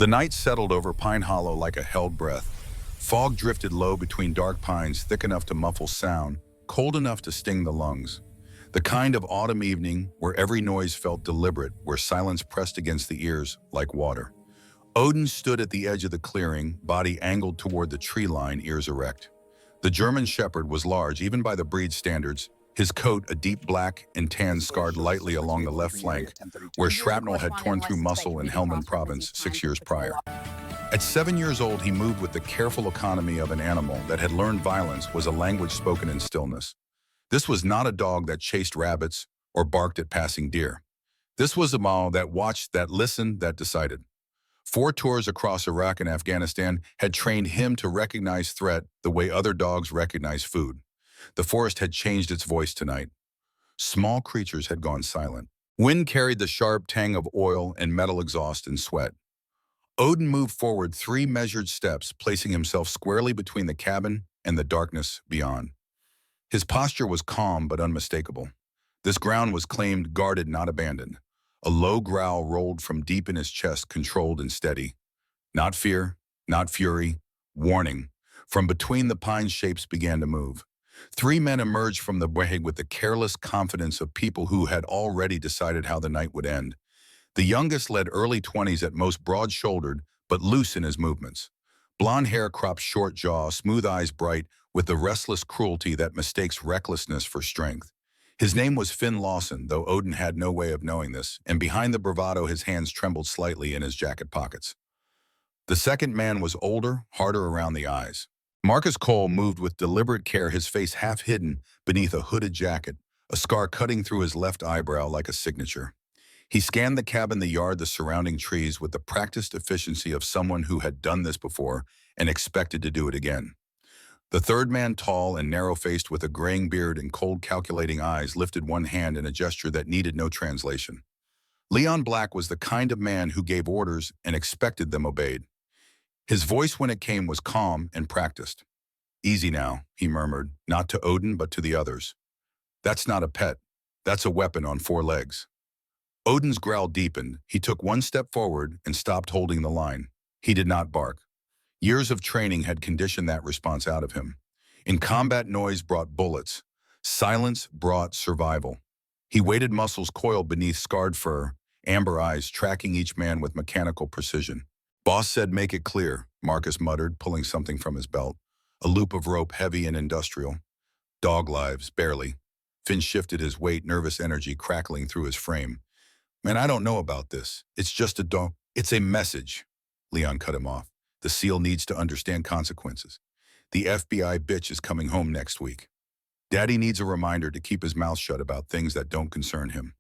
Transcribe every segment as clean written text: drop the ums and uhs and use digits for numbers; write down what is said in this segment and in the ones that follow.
The night settled over Pine Hollow like a held breath. Fog drifted low between dark pines, thick enough to muffle sound, cold enough to sting the lungs. The kind of autumn evening where every noise felt deliberate, where silence pressed against the ears like water. Odin stood at the edge of the clearing, body angled toward the tree line, ears erect. The German Shepherd was large, even by the breed standards, his coat a deep black and tan scarred lightly along the left flank, where shrapnel had torn through muscle in Helmand Province 6 years prior. At 7 years old, he moved with the careful economy of an animal that had learned violence was a language spoken in stillness. This was not a dog that chased rabbits or barked at passing deer. This was a Mao that watched, that listened, that decided. 4 tours across Iraq and Afghanistan had trained him to recognize threat the way other dogs recognize food. The forest had changed its voice tonight. Small creatures had gone silent. Wind carried the sharp tang of oil and metal exhaust and sweat. Odin moved forward 3 measured steps, placing himself squarely between the cabin and the darkness beyond. His posture was calm but unmistakable. This ground was claimed, guarded, not abandoned. A low growl rolled from deep in his chest, controlled and steady. Not fear, not fury, warning. From between the pine shapes began to move. 3 men emerged from the way with the careless confidence of people who had already decided how the night would end. The youngest led early 20s at most, broad-shouldered, but loose in his movements. Blonde hair cropped short jaw, smooth eyes bright, with the restless cruelty that mistakes recklessness for strength. His name was Finn Lawson, though Odin had no way of knowing this, and behind the bravado his hands trembled slightly in his jacket pockets. The second man was older, harder around the eyes. Marcus Cole moved with deliberate care, his face half hidden beneath a hooded jacket, a scar cutting through his left eyebrow like a signature. He scanned the cabin, the yard, the surrounding trees with the practiced efficiency of someone who had done this before and expected to do it again. The third man, tall and narrow-faced with a graying beard and cold, calculating eyes, lifted one hand in a gesture that needed no translation. Leon Black was the kind of man who gave orders and expected them obeyed. His voice, when it came, was calm and practiced. "Easy now," he murmured, not to Odin but to the others. "That's not a pet. That's a weapon on 4 legs." Odin's growl deepened. He took 1 step forward and stopped holding the line. He did not bark. Years of training had conditioned that response out of him. In combat, noise brought bullets. Silence brought survival. He waited, muscles coiled beneath scarred fur, amber eyes tracking each man with mechanical precision. "Boss said make it clear," Marcus muttered, pulling something from his belt. A loop of rope, heavy and industrial. "Dog lives, barely." Finn shifted his weight, nervous energy crackling through his frame. "Man, I don't know about this. It's just a dog." "It's a message," Leon cut him off. "The SEAL needs to understand consequences. The FBI bitch is coming home next week. Daddy needs a reminder to keep his mouth shut about things that don't concern him."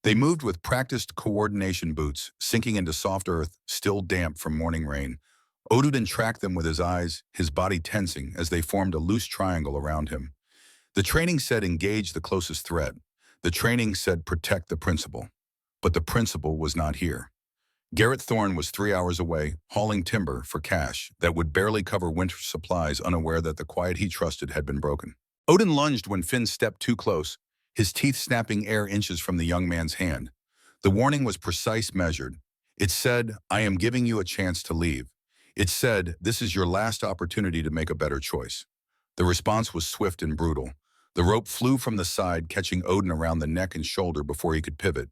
They moved with practiced coordination, boots sinking into soft earth, still damp from morning rain. Odin tracked them with his eyes, his body tensing as they formed a loose triangle around him. The training said engage the closest threat. The training said protect the principal. But the principal was not here. Garrett Thorne was 3 hours away, hauling timber for cash that would barely cover winter supplies, unaware that the quiet he trusted had been broken. Odin lunged when Finn stepped too close, his teeth snapping air inches from the young man's hand. The warning was precise, measured. It said, "I am giving you a chance to leave." It said, "This is your last opportunity to make a better choice." The response was swift and brutal. The rope flew from the side, catching Odin around the neck and shoulder before he could pivot.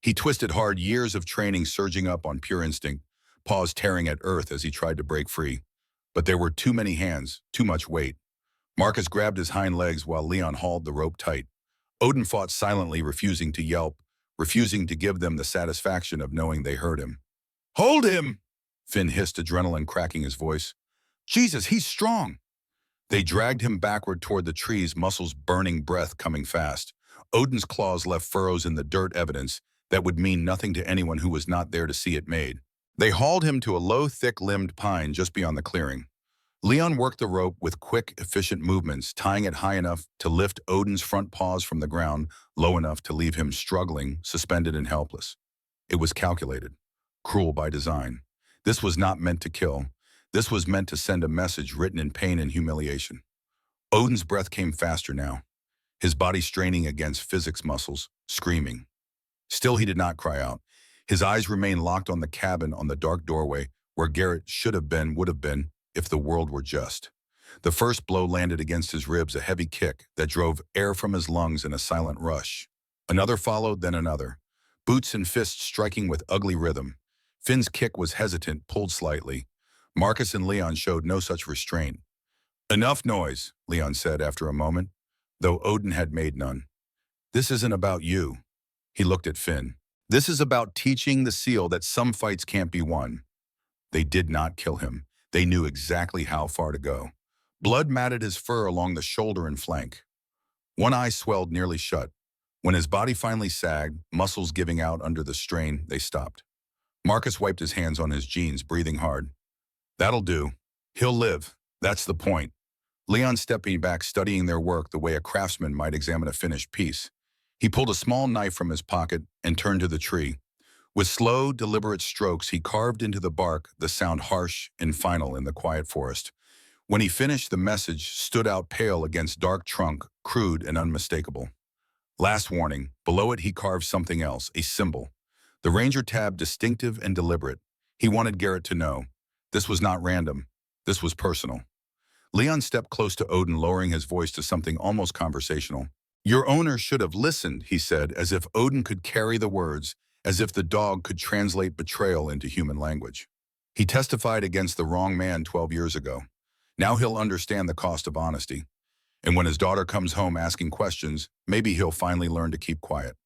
He twisted hard, years of training surging up on pure instinct, paws tearing at earth as he tried to break free. But there were too many hands, too much weight. Marcus grabbed his hind legs while Leon hauled the rope tight. Odin fought silently, refusing to yelp, refusing to give them the satisfaction of knowing they heard him. "Hold him!" Finn hissed, adrenaline cracking his voice. "Jesus, he's strong!" They dragged him backward toward the trees, muscles burning, breath coming fast. Odin's claws left furrows in the dirt, evidence that would mean nothing to anyone who was not there to see it made. They hauled him to a low, thick-limbed pine just beyond the clearing. Leon worked the rope with quick, efficient movements, tying it high enough to lift Odin's front paws from the ground, low enough to leave him struggling, suspended and helpless. It was calculated, cruel by design. This was not meant to kill. This was meant to send a message written in pain and humiliation. Odin's breath came faster now, his body straining against physics muscles, screaming. Still, he did not cry out. His eyes remained locked on the cabin, on the dark doorway, where Garrett should have been, would have been, if the world were just. The first blow landed against his ribs, a heavy kick that drove air from his lungs in a silent rush. Another followed, then another, boots and fists striking with ugly rhythm. Finn's kick was hesitant, pulled slightly. Marcus and Leon showed no such restraint. "Enough noise," Leon said after a moment, though Odin had made none. "This isn't about you." He looked at Finn. "This is about teaching the seal that some fights can't be won." They did not kill him. They knew exactly how far to go. Blood matted his fur along the shoulder and flank. One eye swelled nearly shut. When his body finally sagged, muscles giving out under the strain, they stopped. Marcus wiped his hands on his jeans, breathing hard. "That'll do. He'll live. That's the point." Leon stepping back, studying their work the way a craftsman might examine a finished piece. He pulled a small knife from his pocket and turned to the tree. With slow, deliberate strokes, he carved into the bark, the sound harsh and final in the quiet forest. When he finished, the message stood out pale against dark trunk, crude and unmistakable. Last warning. Below it, he carved something else, a symbol. The ranger tab, distinctive and deliberate. He wanted Garrett to know. This was not random. This was personal. Leon stepped close to Odin, lowering his voice to something almost conversational. "Your owner should have listened," he said, as if Odin could carry the words, as if the dog could translate betrayal into human language. He testified against the wrong man 12 years ago. Now he'll understand the cost of honesty. And when his daughter comes home asking questions, maybe he'll finally learn to keep quiet.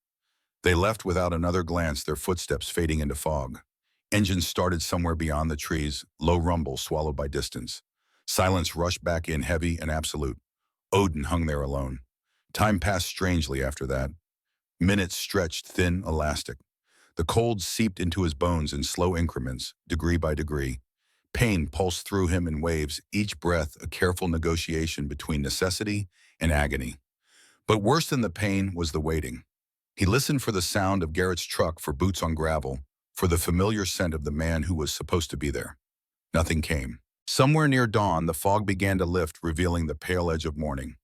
They left without another glance, their footsteps fading into fog. Engines started somewhere beyond the trees, low rumble swallowed by distance. Silence rushed back in, heavy and absolute. Odin hung there alone. Time passed strangely after that. Minutes stretched thin, elastic. The cold seeped into his bones in slow increments, degree by degree. Pain pulsed through him in waves, each breath a careful negotiation between necessity and agony. But worse than the pain was the waiting. He listened for the sound of Garrett's truck, for boots on gravel, for the familiar scent of the man who was supposed to be there. Nothing came. Somewhere near dawn, the fog began to lift, revealing the pale edge of morning.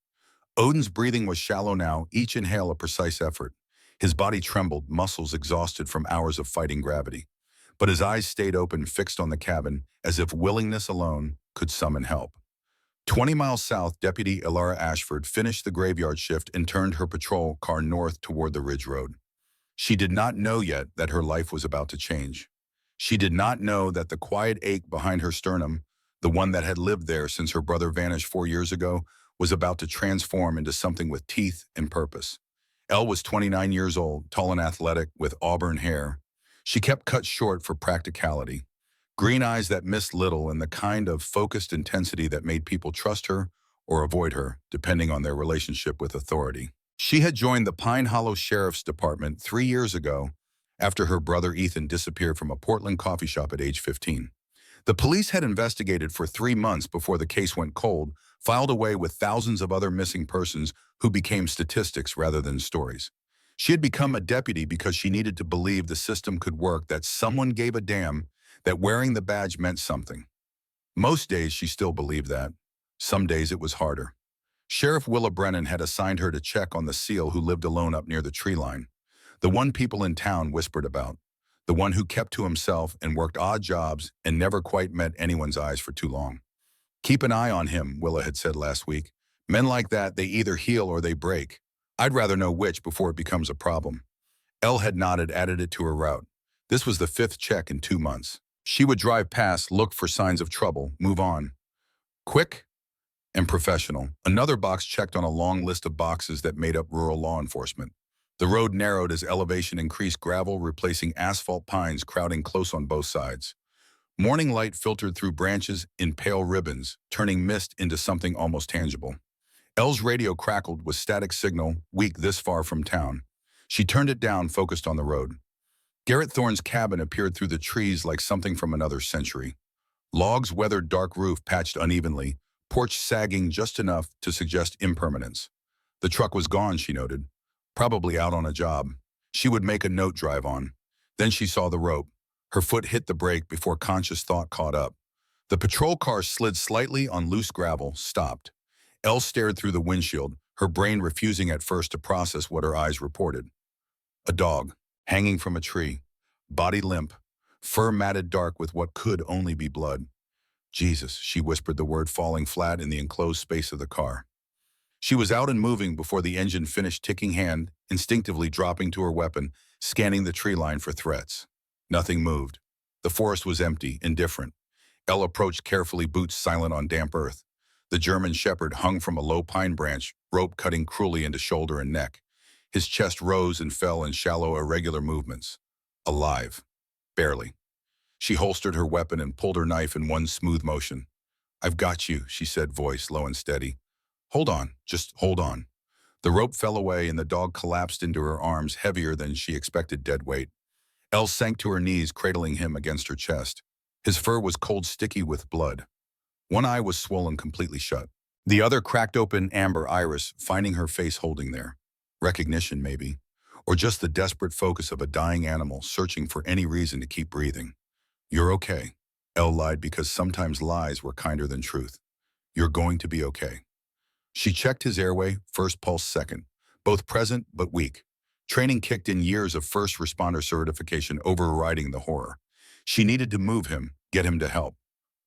Odin's breathing was shallow now, each inhale a precise effort. His body trembled, muscles exhausted from hours of fighting gravity. But his eyes stayed open, fixed on the cabin, as if willingness alone could summon help. 20 miles south, Deputy Elara Ashford finished the graveyard shift and turned her patrol car north toward the Ridge Road. She did not know yet that her life was about to change. She did not know that the quiet ache behind her sternum, the one that had lived there since her brother vanished 4 years ago, was about to transform into something with teeth and purpose. Elle was 29 years old, tall and athletic, with auburn hair. She kept cut short for practicality. Green eyes that missed little, and the kind of focused intensity that made people trust her or avoid her, depending on their relationship with authority. She had joined the Pine Hollow Sheriff's Department 3 years ago after her brother Ethan disappeared from a Portland coffee shop at age 15. The police had investigated for 3 months before the case went cold, filed away with thousands of other missing persons who became statistics rather than stories. She had become a deputy because she needed to believe the system could work, that someone gave a damn, that wearing the badge meant something. Most days she still believed that. Some days it was harder. Sheriff Willa Brennan had assigned her to check on the seal who lived alone up near the tree line. The one people in town whispered about. The one who kept to himself and worked odd jobs and never quite met anyone's eyes for too long. "Keep an eye on him," Willa had said last week. "Men like that, they either heal or they break. I'd rather know which before it becomes a problem." Elle had nodded, added it to her route. This was the 5th check in 2 months. She would drive past, look for signs of trouble, move on. Quick and professional. Another box checked on a long list of boxes that made up rural law enforcement. The road narrowed as elevation increased, gravel replacing asphalt, pines crowding close on both sides. Morning light filtered through branches in pale ribbons, turning mist into something almost tangible. Elle's radio crackled with static signal, weak this far from town. She turned it down, focused on the road. Garrett Thorne's cabin appeared through the trees like something from another century. Logs weathered, dark roof patched unevenly, porch sagging just enough to suggest impermanence. The truck was gone, she noted. Probably out on a job. She would make a note, drive on. Then she saw the rope. Her foot hit the brake before conscious thought caught up. The patrol car slid slightly on loose gravel, stopped. Elle stared through the windshield, her brain refusing at first to process what her eyes reported. A dog, hanging from a tree, body limp, fur matted dark with what could only be blood. Jesus, she whispered the word, falling flat in the enclosed space of the car. She was out and moving before the engine finished ticking hand, instinctively dropping to her weapon, scanning the tree line for threats. Nothing moved. The forest was empty, indifferent. Elle approached carefully, boots silent on damp earth. The German shepherd hung from a low pine branch, rope cutting cruelly into shoulder and neck. His chest rose and fell in shallow, irregular movements. Alive. Barely. She holstered her weapon and pulled her knife in one smooth motion. "I've got you," she said, voice low and steady. "Hold on, just hold on." The rope fell away and the dog collapsed into her arms, heavier than she expected dead weight. Elle sank to her knees, cradling him against her chest. His fur was cold, sticky with blood. One eye was swollen completely shut. The other cracked open, amber iris, finding her face holding there. Recognition, maybe. Or just the desperate focus of a dying animal searching for any reason to keep breathing. "You're okay." Elle lied because sometimes lies were kinder than truth. "You're going to be okay." She checked his airway, first pulse second, both present but weak. Training kicked in, years of first responder certification overriding the horror. She needed to move him, get him to help.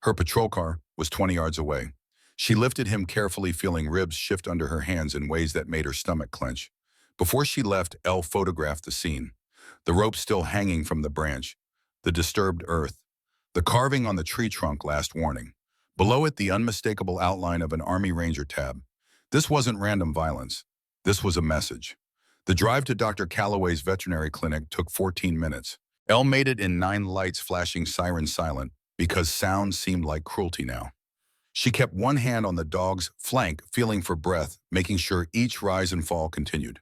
Her patrol car was 20 yards away. She lifted him carefully, feeling ribs shift under her hands in ways that made her stomach clench. Before she left, Elle photographed the scene. The rope still hanging from the branch, the disturbed earth, the carving on the tree trunk, last warning. Below it, the unmistakable outline of an Army Ranger tab. This wasn't random violence. This was a message. The drive to Dr. Calloway's veterinary clinic took 14 minutes. Elle made it in 9 lights flashing, siren silent, because sound seemed like cruelty now. She kept one hand on the dog's flank, feeling for breath, making sure each rise and fall continued.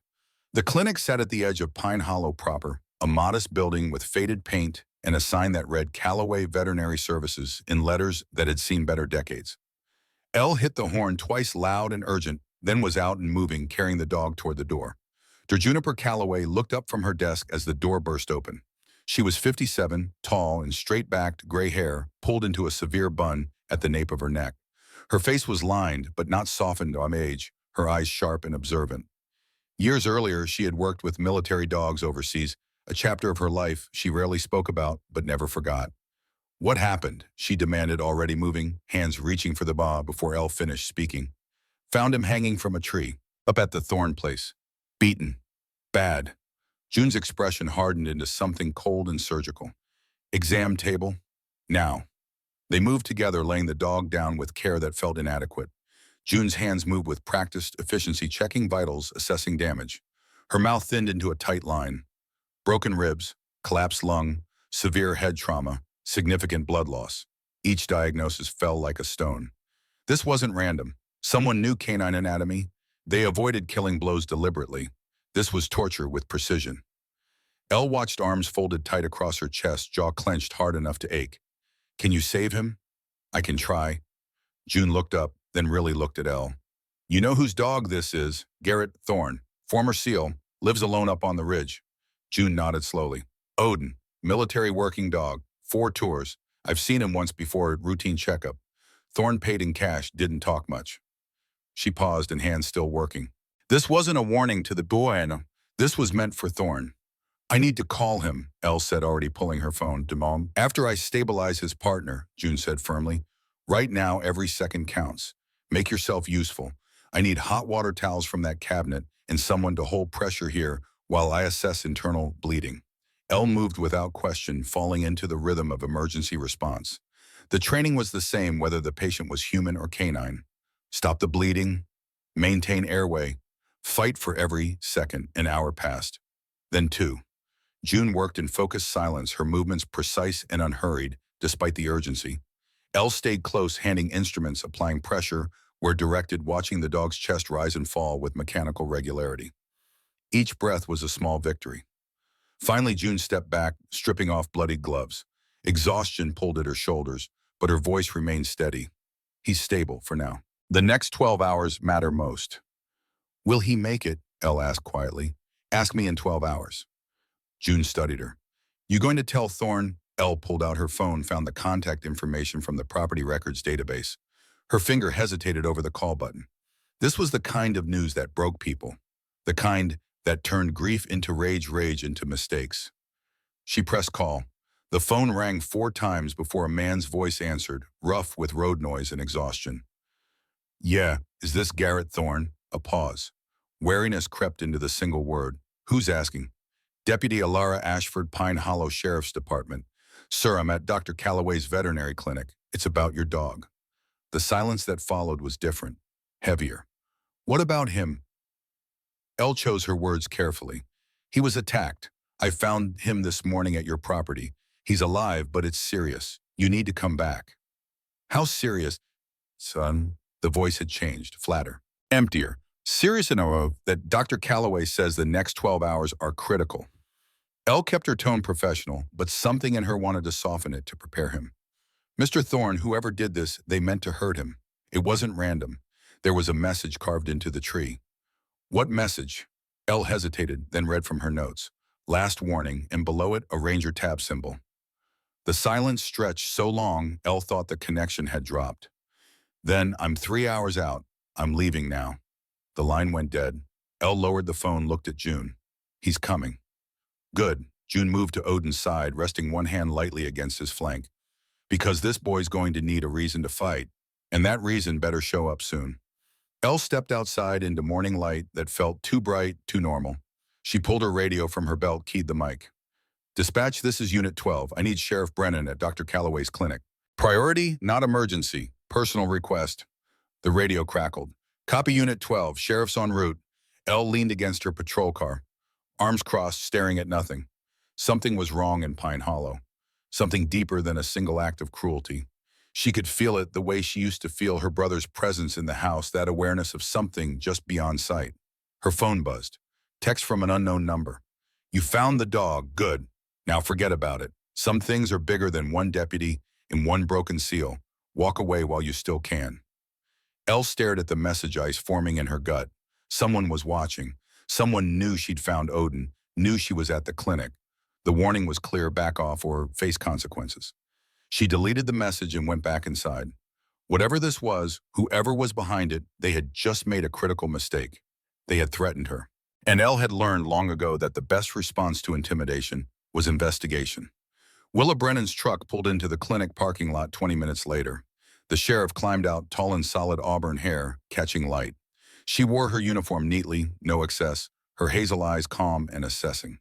The clinic sat at the edge of Pine Hollow proper, a modest building with faded paint and a sign that read Calloway Veterinary Services in letters that had seen better decades. Elle hit the horn twice, loud and urgent, then was out and moving, carrying the dog toward the door. Juniper Calloway looked up from her desk as the door burst open. She was 57, tall and straight-backed, gray hair pulled into a severe bun at the nape of her neck. Her face was lined, but not softened by age, her eyes sharp and observant. Years earlier, she had worked with military dogs overseas, a chapter of her life she rarely spoke about but never forgot. "What happened?" she demanded, already moving, hands reaching for the bob before Elle finished speaking. "Found him hanging from a tree, up at the Thorn place. Beaten. Bad." June's expression hardened into something cold and surgical. "Exam table? Now." They moved together, laying the dog down with care that felt inadequate. June's hands moved with practiced efficiency, checking vitals, assessing damage. Her mouth thinned into a tight line. Broken ribs, collapsed lung, severe head trauma, significant blood loss. Each diagnosis fell like a stone. This wasn't random. Someone knew canine anatomy. They avoided killing blows deliberately. This was torture with precision. Elle watched, arms folded tight across her chest, jaw clenched hard enough to ache. "Can you save him?" "I can try." June looked up, then really looked at Elle. "You know whose dog this is? Garrett Thorn, former SEAL, lives alone up on the ridge." June nodded slowly. "Odin, military working dog, 4 tours. I've seen him once before, routine checkup. Thorn paid in cash, didn't talk much." She paused and hands still working. This wasn't a warning to the boy. This was meant for Thorn. "I need to call him," Elle said, already pulling her phone. "Mom, after I stabilize his partner," June said firmly. "Right now, every second counts. Make yourself useful. I need hot water towels from that cabinet and someone to hold pressure here while I assess internal bleeding." Elle moved without question, falling into the rhythm of emergency response. The training was the same whether the patient was human or canine. Stop the bleeding, maintain airway, fight for every second. An hour passed. Then 2. June worked in focused silence, her movements precise and unhurried, despite the urgency. Elle stayed close, handing instruments, applying pressure where directed, watching the dog's chest rise and fall with mechanical regularity. Each breath was a small victory. Finally, June stepped back, stripping off bloodied gloves. Exhaustion pulled at her shoulders, but her voice remained steady. "He's stable for now. The next 12 hours matter most." "Will he make it?" Elle asked quietly. "Ask me in 12 hours. June studied her. "You going to tell Thorn?" Elle pulled out her phone, found the contact information from the property records database. Her finger hesitated over the call button. This was the kind of news that broke people. The kind that turned grief into rage into mistakes. She pressed call. The phone rang 4 times before a man's voice answered, rough with road noise and exhaustion. Yeah, is this Garrett Thorne? A pause. Wariness crept into the single word. Who's asking? Deputy Alara Ashford, Pine Hollow Sheriff's Department. Sir, I'm at Dr. Calloway's veterinary clinic. It's about your dog. The silence that followed was different, heavier. What about him? Elle chose her words carefully. He was attacked. I found him this morning at your property. He's alive, but it's serious. You need to come back. How serious? Son, the voice had changed, flatter, emptier. Serious enough that Dr. Calloway says the next 12 hours are critical. Elle kept her tone professional, but something in her wanted to soften it to prepare him. Mr. Thorne, whoever did this, they meant to hurt him. It wasn't random. There was a message carved into the tree. What message? Elle hesitated, then read from her notes. Last warning, and below it, a Ranger tab symbol. The silence stretched so long, Elle thought the connection had dropped. Then, I'm 3 hours out. I'm leaving now. The line went dead. Elle lowered the phone, looked at June. He's coming. Good. June moved to Odin's side, resting one hand lightly against his flank. Because this boy's going to need a reason to fight, and that reason better show up soon. Elle stepped outside into morning light that felt too bright, too normal. She pulled her radio from her belt, keyed the mic. Dispatch, this is Unit 12. I need Sheriff Brennan at Dr. Calloway's clinic. Priority, not emergency. Personal request. The radio crackled. Copy Unit 12. Sheriff's en route. Elle leaned against her patrol car, arms crossed, staring at nothing. Something was wrong in Pine Hollow. Something deeper than a single act of cruelty. She could feel it the way she used to feel her brother's presence in the house, that awareness of something just beyond sight. Her phone buzzed. Text from an unknown number. You found the dog. Good. Now forget about it. Some things are bigger than one deputy and one broken seal. Walk away while you still can. Elle stared at the message ice forming in her gut. Someone was watching. Someone knew she'd found Odin, knew she was at the clinic. The warning was clear: back off or face consequences. She deleted the message and went back inside. Whatever this was, whoever was behind it, they had just made a critical mistake. They had threatened her. And Elle had learned long ago that the best response to intimidation was investigation. Willa Brennan's truck pulled into the clinic parking lot 20 minutes later. The sheriff climbed out, tall and solid, auburn hair, catching light. She wore her uniform neatly, no excess, her hazel eyes calm and assessing.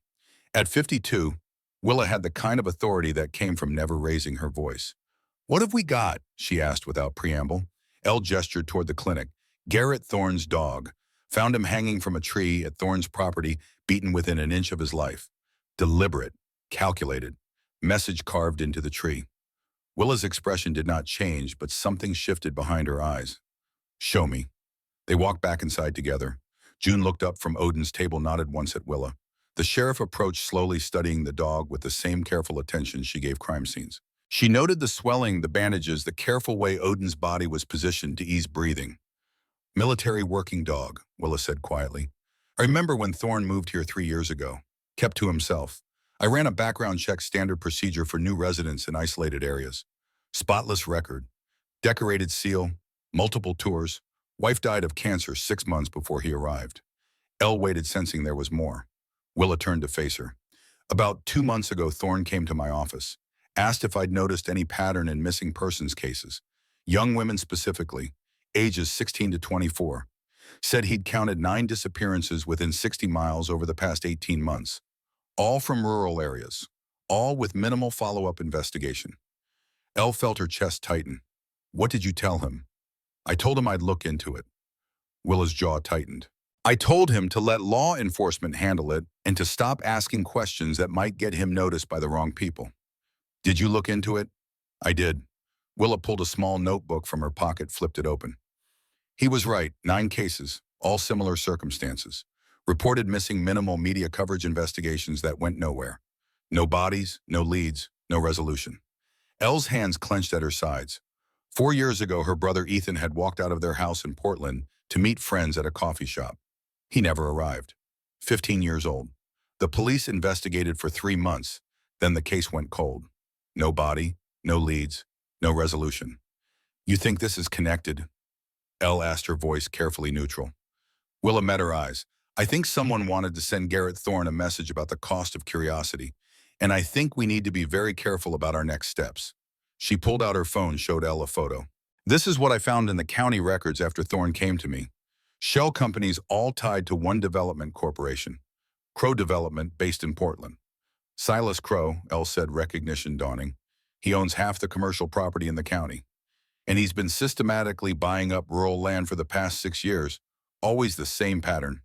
At 52, Willa had the kind of authority that came from never raising her voice. What have we got? She asked without preamble. Elle gestured toward the clinic. Garrett Thorne's dog. Found him hanging from a tree at Thorne's property, beaten within an inch of his life. Deliberate, calculated, message carved into the tree. Willa's expression did not change, but something shifted behind her eyes. Show me. They walked back inside together. June looked up from Odin's table, nodded once at Willa. The sheriff approached slowly, studying the dog with the same careful attention she gave crime scenes. She noted the swelling, the bandages, the careful way Odin's body was positioned to ease breathing. Military working dog, Willa said quietly. I remember when Thorne moved here 3 years ago. Kept to himself. I ran a background check, standard procedure for new residents in isolated areas. Spotless record. Decorated seal. Multiple tours. Wife died of cancer 6 months before he arrived. Elle waited, sensing there was more. Willa turned to face her. About 2 months ago, Thorne came to my office. Asked if I'd noticed any pattern in missing persons cases. Young women specifically. Ages 16 to 24. Said he'd counted 9 disappearances within 60 miles over the past 18 months. All from rural areas. All with minimal follow-up investigation. Elle felt her chest tighten. What did you tell him? I told him I'd look into it. Willa's jaw tightened. I told him to let law enforcement handle it and to stop asking questions that might get him noticed by the wrong people. Did you look into it? I did. Willa pulled a small notebook from her pocket, flipped it open. He was right, 9 cases, all similar circumstances. Reported missing, minimal media coverage, investigations that went nowhere. No bodies, no leads, no resolution. Elle's hands clenched at her sides. 4 years ago, her brother Ethan had walked out of their house in Portland to meet friends at a coffee shop. He never arrived. 15 years old. The police investigated for 3 months, then the case went cold. No body, no leads, no resolution. You think this is connected? Elle asked, her voice carefully neutral. Willa met her eyes. I think someone wanted to send Garrett Thorne a message about the cost of curiosity. And I think we need to be very careful about our next steps. She pulled out her phone, showed Elle a photo. This is what I found in the county records after Thorne came to me. Shell companies all tied to one development corporation, Crow Development, based in Portland. Silas Crow, Elle said, recognition dawning. He owns half the commercial property in the county. And he's been systematically buying up rural land for the past 6 years. Always the same pattern.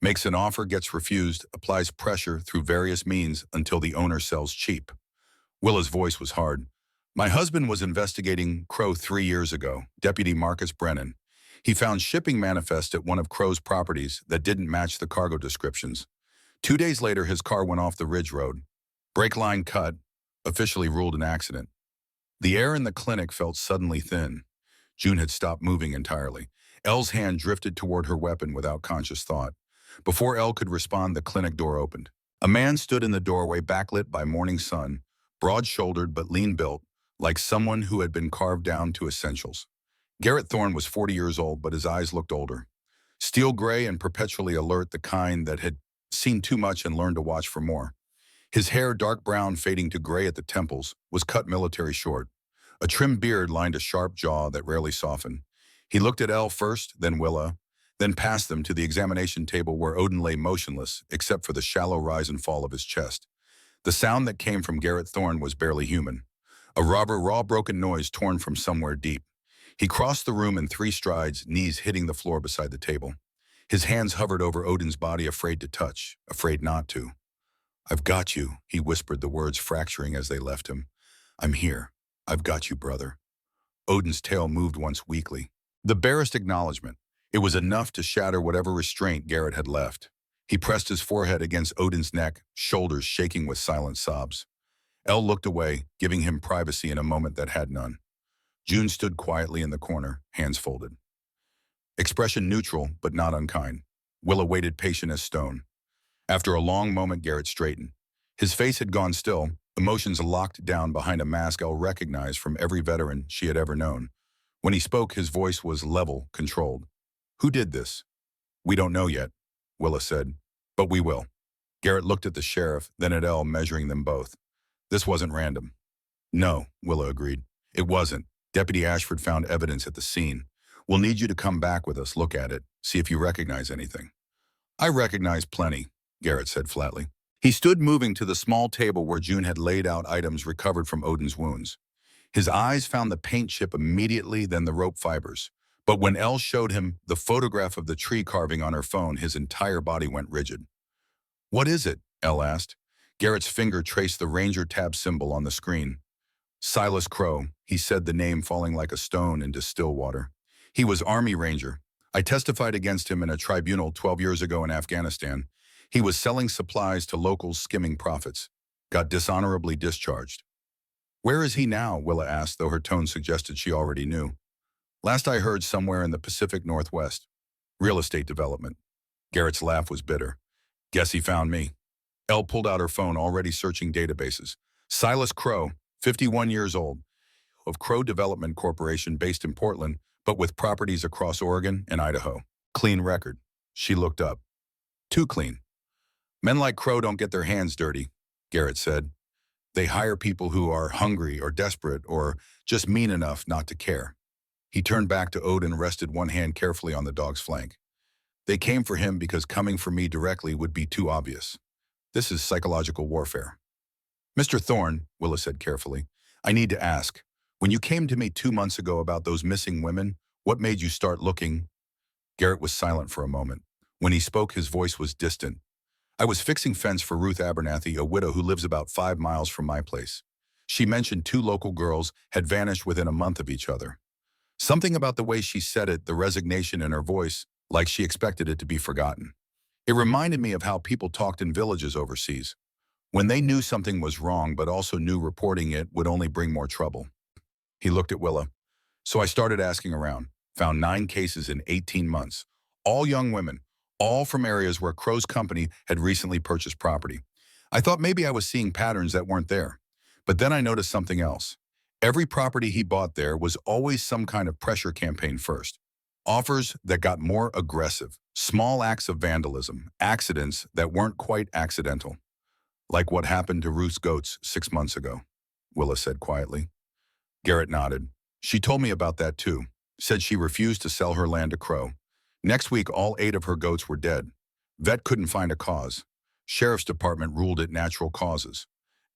Makes an offer, gets refused, applies pressure through various means until the owner sells cheap. Willa's voice was hard. My husband was investigating Crow 3 years ago, Deputy Marcus Brennan. He found shipping manifest at one of Crow's properties that didn't match the cargo descriptions. 2 days later, his car went off the Ridge Road. Brake line cut, officially ruled an accident. The air in the clinic felt suddenly thin. June had stopped moving entirely. Elle's hand drifted toward her weapon without conscious thought. Before Elle could respond, the clinic door opened. A man stood in the doorway, backlit by morning sun, broad-shouldered but lean-built, like someone who had been carved down to essentials. Garrett Thorne was 40 years old, but his eyes looked older. Steel gray and perpetually alert, the kind that had seen too much and learned to watch for more. His hair, dark brown fading to gray at the temples, was cut military short. A trimmed beard lined a sharp jaw that rarely softened. He looked at Elle first, then Willa, then passed them to the examination table where Odin lay motionless, except for the shallow rise and fall of his chest. The sound that came from Garrett Thorne was barely human. A raw broken noise torn from somewhere deep. He crossed the room in 3 strides, knees hitting the floor beside the table. His hands hovered over Odin's body, afraid to touch, afraid not to. "I've got you," he whispered, the words fracturing as they left him. "I'm here. I've got you, brother." Odin's tail moved once weakly. The barest acknowledgement. It was enough to shatter whatever restraint Garrett had left. He pressed his forehead against Odin's neck, shoulders shaking with silent sobs. Elle looked away, giving him privacy in a moment that had none. June stood quietly in the corner, hands folded. Expression neutral, but not unkind. Willa waited, patient as stone. After a long moment, Garrett straightened. His face had gone still, emotions locked down behind a mask Elle recognized from every veteran she had ever known. When he spoke, his voice was level, controlled. "Who did this?" "We don't know yet," Willa said, "but we will." Garrett looked at the sheriff, then at Elle, measuring them both. "This wasn't random." "No," Willa agreed. "It wasn't. Deputy Ashford found evidence at the scene. We'll need you to come back with us, look at it, see if you recognize anything." "I recognize plenty," Garrett said flatly. He stood moving to the small table where June had laid out items recovered from Odin's wounds. His eyes found the paint chip immediately, then the rope fibers. But when Elle showed him the photograph of the tree carving on her phone, his entire body went rigid. "What is it?" Elle asked. Garrett's finger traced the Ranger tab symbol on the screen. "Silas Crow," he said, the name falling like a stone into still water. "He was Army Ranger. I testified against him in a tribunal 12 years ago in Afghanistan. He was selling supplies to locals, skimming profits. Got dishonorably discharged." "Where is he now?" Willa asked, though her tone suggested she already knew. "Last I heard, somewhere in the Pacific Northwest. Real estate development." Garrett's laugh was bitter. "Guess he found me." Elle pulled out her phone, already searching databases. Silas Crow, 51 years old, of Crow Development Corporation, based in Portland, but with properties across Oregon and Idaho. Clean record. She looked up. Too clean. "Men like Crow don't get their hands dirty," Garrett said. "They hire people who are hungry or desperate or just mean enough not to care." He turned back to Odin, rested one hand carefully on the dog's flank. "They came for him because coming for me directly would be too obvious. This is psychological warfare." "Mr. Thorne," Willa said carefully, "I need to ask. When you came to me 2 months ago about those missing women, what made you start looking?" Garrett was silent for a moment. When he spoke, his voice was distant. "I was fixing fence for Ruth Abernathy, a widow who lives about 5 miles from my place. She mentioned 2 local girls had vanished within a month of each other. Something about the way she said it, the resignation in her voice, like she expected it to be forgotten. It reminded me of how people talked in villages overseas, when they knew something was wrong but also knew reporting it would only bring more trouble." He looked at Willa. "So I started asking around, found 9 cases in 18 months, all young women, all from areas where Crow's company had recently purchased property. I thought maybe I was seeing patterns that weren't there. But then I noticed something else. Every property he bought there was always some kind of pressure campaign first. Offers that got more aggressive, small acts of vandalism, accidents that weren't quite accidental. Like what happened to Ruth's goats 6 months ago, Willa said quietly. Garrett nodded. She told me about that too. Said she refused to sell her land to Crow. Next week, all 8 of her goats were dead. Vet couldn't find a cause. Sheriff's department ruled it natural causes.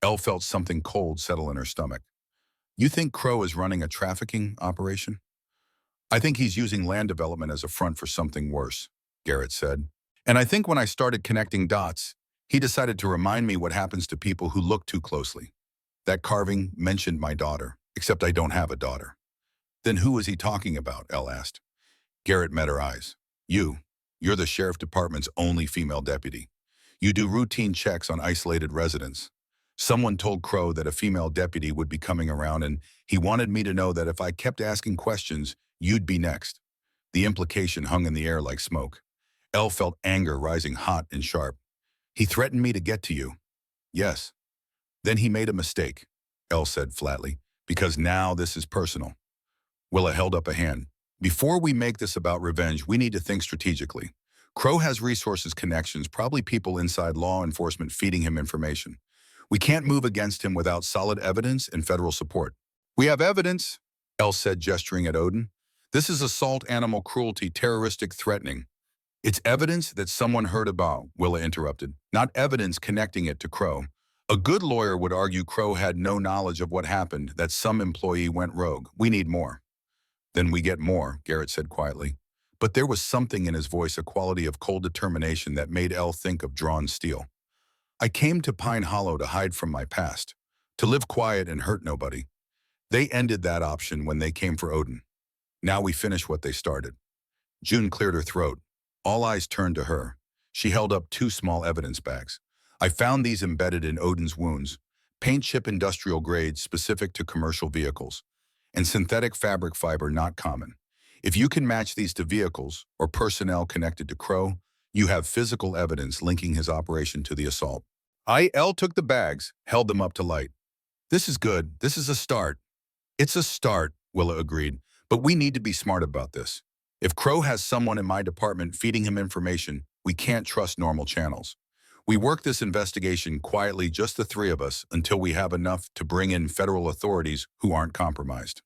Elle felt something cold settle in her stomach. You think Crow is running a trafficking operation? I think he's using land development as a front for something worse, Garrett said. And I think when I started connecting dots, he decided to remind me what happens to people who look too closely. That carving mentioned my daughter, except I don't have a daughter. Then who is he talking about? Elle asked. Garrett met her eyes. You're the sheriff department's only female deputy. You do routine checks on isolated residents. Someone told Crow that a female deputy would be coming around, and he wanted me to know that if I kept asking questions, you'd be next. The implication hung in the air like smoke. Elle felt anger rising hot and sharp. He threatened me to get to you. Yes. Then he made a mistake, Elle said flatly, because now this is personal. Willa held up a hand. Before we make this about revenge, we need to think strategically. Crow has resources, connections, probably people inside law enforcement feeding him information. We can't move against him without solid evidence and federal support. We have evidence, Elle said, gesturing at Odin. This is assault, animal cruelty, terroristic threatening. It's evidence that someone heard about, Willa interrupted, not evidence connecting it to Crow. A good lawyer would argue Crow had no knowledge of what happened, that some employee went rogue. We need more. Then we get more, Garrett said quietly. But there was something in his voice, a quality of cold determination that made Elle think of drawn steel. I came to Pine Hollow to hide from my past, to live quiet and hurt nobody. They ended that option when they came for Odin. Now we finish what they started. June cleared her throat. All eyes turned to her. She held up 2 small evidence bags. I found these embedded in Odin's wounds, paint chip industrial grades specific to commercial vehicles, and synthetic fabric fiber not common. If you can match these to vehicles or personnel connected to Crow, you have physical evidence linking his operation to the assault. Elle took the bags, held them up to light. This is good. This is a start. It's a start, Willa agreed, but we need to be smart about this. If Crow has someone in my department feeding him information, we can't trust normal channels. We work this investigation quietly, just the 3 of us, until we have enough to bring in federal authorities who aren't compromised.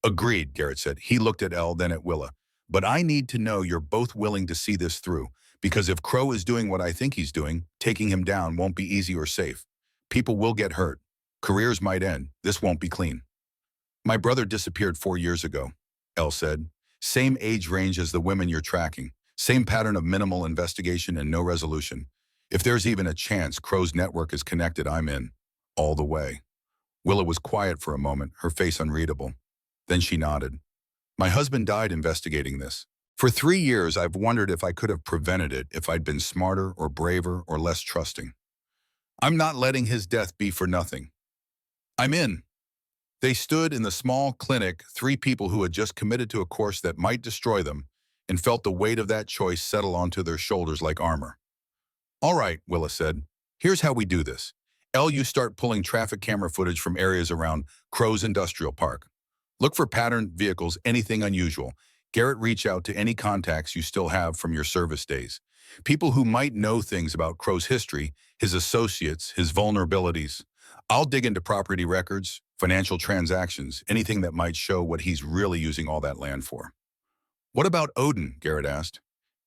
Agreed, Garrett said. He looked at Elle, then at Willa. But I need to know you're both willing to see this through, because if Crow is doing what I think he's doing, taking him down won't be easy or safe. People will get hurt. Careers might end. This won't be clean. My brother disappeared 4 years ago, Elle said. Same age range as the women you're tracking. Same pattern of minimal investigation and no resolution. If there's even a chance Crow's network is connected, I'm in. All the way. Willa was quiet for a moment, her face unreadable. Then she nodded. My husband died investigating this. For 3 years, I've wondered if I could have prevented it, if I'd been smarter or braver or less trusting. I'm not letting his death be for nothing. I'm in. They stood in the small clinic, 3 people who had just committed to a course that might destroy them, and felt the weight of that choice settle onto their shoulders like armor. All right, Willa said. Here's how we do this. Elle, you start pulling traffic camera footage from areas around Crow's Industrial Park. Look for patterned vehicles, anything unusual. Garrett, reach out to any contacts you still have from your service days. People who might know things about Crow's history, his associates, his vulnerabilities. I'll dig into property records, financial transactions, anything that might show what he's really using all that land for. What about Odin? Garrett asked.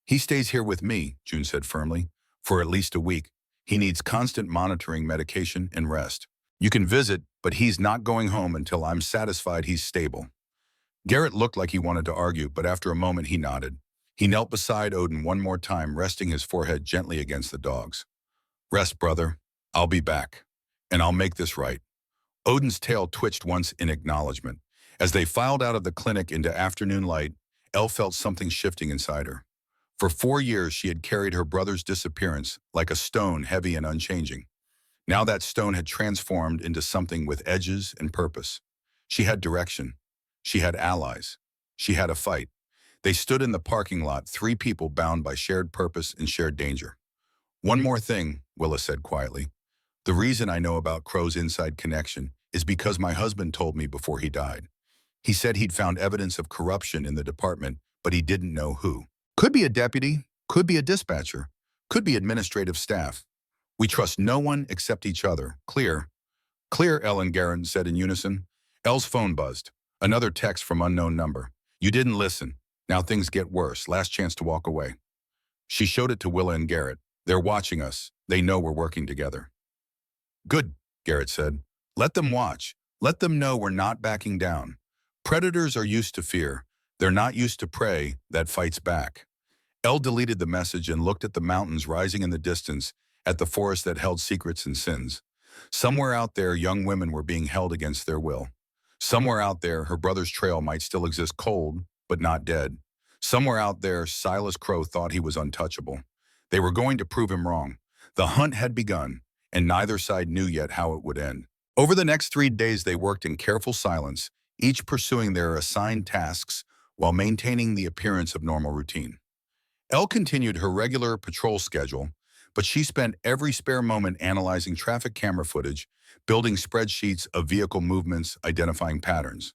He stays here with me, June said firmly, for at least a week. He needs constant monitoring, medication, and rest. You can visit, but he's not going home until I'm satisfied he's stable. Garrett looked like he wanted to argue, but after a moment he nodded. He knelt beside Odin one more time, resting his forehead gently against the dog's. Rest, brother. I'll be back. And I'll make this right. Odin's tail twitched once in acknowledgement. As they filed out of the clinic into afternoon light, Elle felt something shifting inside her. For 4 years, she had carried her brother's disappearance like a stone, heavy and unchanging. Now that stone had transformed into something with edges and purpose. She had direction. She had allies. She had a fight. They stood in the parking lot, 3 people bound by shared purpose and shared danger. One more thing, Willa said quietly. The reason I know about Crow's inside connection is because my husband told me before he died. He said he'd found evidence of corruption in the department, but he didn't know who. Could be a deputy, could be a dispatcher, could be administrative staff. We trust no one except each other. Clear. Clear, Elle and Garrett said in unison. Elle's phone buzzed. Another text from unknown number. You didn't listen. Now things get worse. Last chance to walk away. She showed it to Willa and Garrett. They're watching us. They know we're working together. Good, Garrett said. Let them watch. Let them know we're not backing down. Predators are used to fear. They're not used to prey that fights back. Elle deleted the message and looked at the mountains rising in the distance, at the forest that held secrets and sins. Somewhere out there, young women were being held against their will. Somewhere out there, her brother's trail might still exist cold, but not dead. Somewhere out there, Silas Crow thought he was untouchable. They were going to prove him wrong. The hunt had begun, and neither side knew yet how it would end. Over the next 3 days, they worked in careful silence, each pursuing their assigned tasks while maintaining the appearance of normal routine. Elle continued her regular patrol schedule, but she spent every spare moment analyzing traffic camera footage, building spreadsheets of vehicle movements, identifying patterns.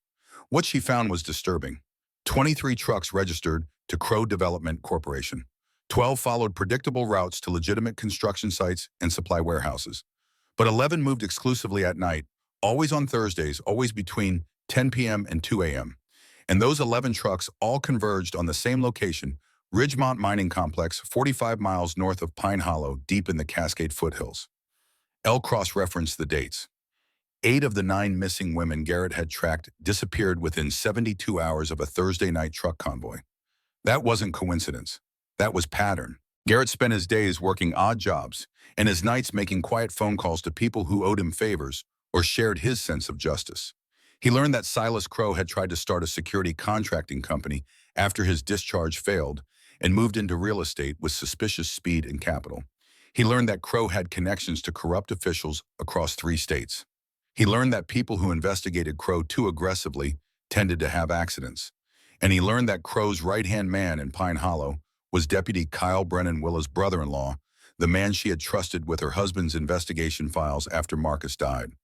What she found was disturbing. 23 trucks registered to Crow Development Corporation. 12 followed predictable routes to legitimate construction sites and supply warehouses. But 11 moved exclusively at night, always on Thursdays, always between 10 p.m. and 2 a.m. And those 11 trucks all converged on the same location, Ridgemont Mining Complex, 45 miles north of Pine Hollow, deep in the Cascade foothills. Elle cross-referenced the dates. 8 of the 9 missing women Garrett had tracked disappeared within 72 hours of a Thursday night truck convoy. That wasn't coincidence. That was pattern. Garrett spent his days working odd jobs and his nights making quiet phone calls to people who owed him favors or shared his sense of justice. He learned that Silas Crow had tried to start a security contracting company after his discharge failed and moved into real estate with suspicious speed and capital. He learned that Crow had connections to corrupt officials across 3 states. He learned that people who investigated Crow too aggressively tended to have accidents. And he learned that Crow's right-hand man in Pine Hollow was Deputy Kyle Brennan, Willa's brother-in-law, the man she had trusted with her husband's investigation files after Marcus died.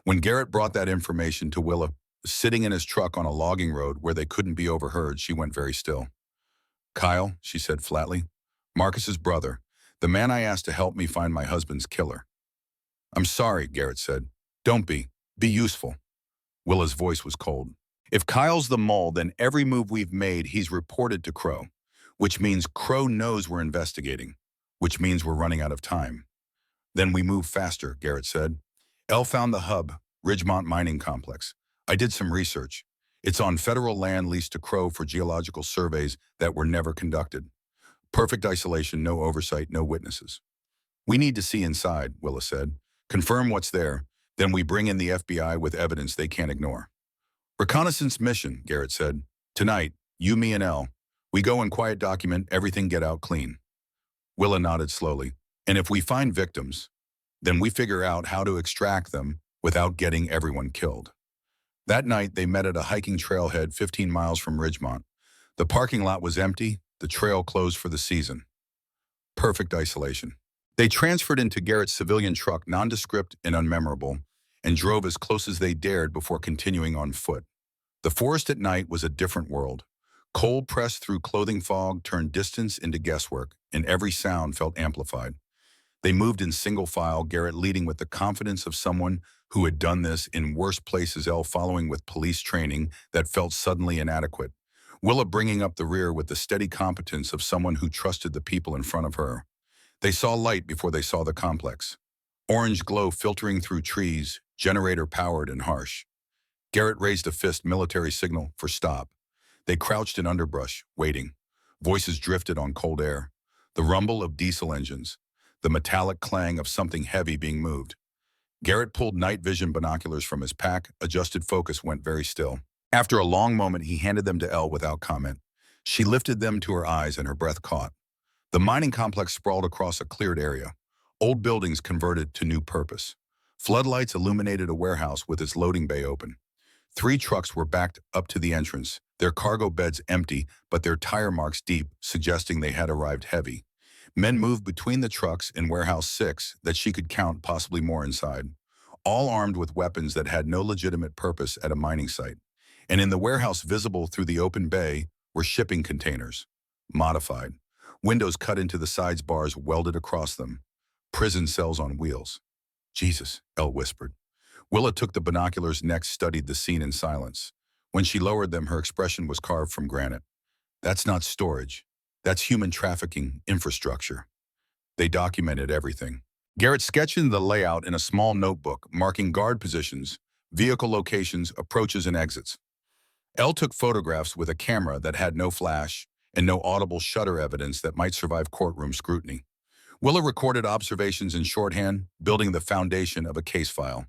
When Garrett brought that information to Willa, sitting in his truck on a logging road where they couldn't be overheard, she went very still. Kyle, she said flatly, Marcus's brother, the man I asked to help me find my husband's killer. I'm sorry, Garrett said. Don't be. Be useful. Willa's voice was cold. If Kyle's the mole, then every move we've made, he's reported to Crow, which means Crow knows we're investigating, which means we're running out of time. Then we move faster, Garrett said. Elle found the hub, Ridgemont Mining Complex. I did some research. It's on federal land leased to Crow for geological surveys that were never conducted. Perfect isolation, no oversight, no witnesses. We need to see inside, Willa said. Confirm what's there. Then we bring in the FBI with evidence they can't ignore. Reconnaissance mission, Garrett said. Tonight, you, me, and Elle. We go and quiet document everything, get out clean. Willa nodded slowly. And if we find victims, then we figure out how to extract them without getting everyone killed. That night, they met at a hiking trailhead 15 miles from Ridgemont. The parking lot was empty, the trail closed for the season. Perfect isolation. They transferred into Garrett's civilian truck, nondescript and unmemorable, and drove as close as they dared before continuing on foot. The forest at night was a different world. Cold pressed through clothing fog turned distance into guesswork, and every sound felt amplified. They moved in single file, Garrett leading with the confidence of someone who had done this in worse places, Elle following with police training that felt suddenly inadequate. Willa bringing up the rear with the steady competence of someone who trusted the people in front of her. They saw light before they saw the complex. Orange glow filtering through trees, generator-powered and harsh. Garrett raised a fist, military signal for stop. They crouched in underbrush, waiting. Voices drifted on cold air. The rumble of diesel engines. The metallic clang of something heavy being moved. Garrett pulled night vision binoculars from his pack, adjusted focus, went very still. After a long moment, he handed them to Elle without comment. She lifted them to her eyes and her breath caught. The mining complex sprawled across a cleared area. Old buildings converted to new purpose. Floodlights illuminated a warehouse with its loading bay open. 3 trucks were backed up to the entrance, their cargo beds empty, but their tire marks deep, suggesting they had arrived heavy. Men moved between the trucks in Warehouse 6 that she could count, possibly more inside, all armed with weapons that had no legitimate purpose at a mining site. And in the warehouse visible through the open bay were shipping containers, modified, windows cut into the sides, bars welded across them. Prison cells on wheels. Jesus, Elle whispered. Willa took the binoculars, next studied the scene in silence. When she lowered them, her expression was carved from granite. That's not storage. That's human trafficking infrastructure. They documented everything. Garrett sketched the layout in a small notebook, marking guard positions, vehicle locations, approaches, and exits. Elle took photographs with a camera that had no flash and no audible shutter evidence that might survive courtroom scrutiny. Willa recorded observations in shorthand, building the foundation of a case file.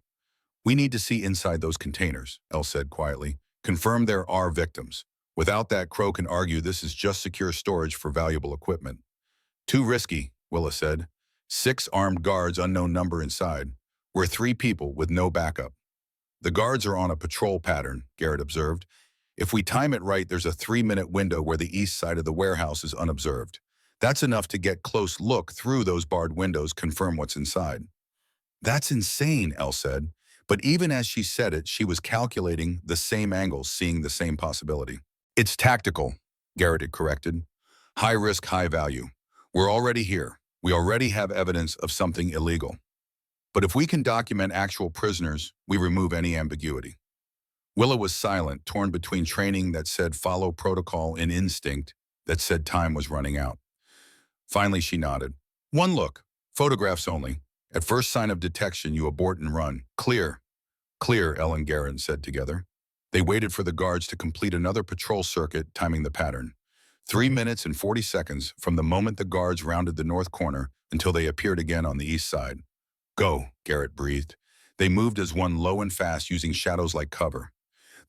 We need to see inside those containers, Elle said quietly. Confirm there are victims. Without that, Crow can argue this is just secure storage for valuable equipment. Too risky, Willa said. 6 armed guards, unknown number inside. We're 3 people with no backup. The guards are on a patrol pattern, Garrett observed. If we time it right, there's a 3-minute window where the east side of the warehouse is unobserved. That's enough to get close look through those barred windows, confirm what's inside. That's insane, Elle said. But even as she said it, she was calculating the same angles, seeing the same possibility. It's tactical, Garrett had corrected. High risk, high value. We're already here. We already have evidence of something illegal. But if we can document actual prisoners, we remove any ambiguity. Willa was silent, torn between training that said follow protocol and instinct that said time was running out. Finally, she nodded. One look. Photographs only. At first sign of detection, you abort and run. Clear. Clear, Elle and Garrett said together. They waited for the guards to complete another patrol circuit, timing the pattern. 3 minutes and 40 seconds from the moment the guards rounded the north corner until they appeared again on the east side. Go, Garrett breathed. They moved as one, low and fast, using shadows like cover.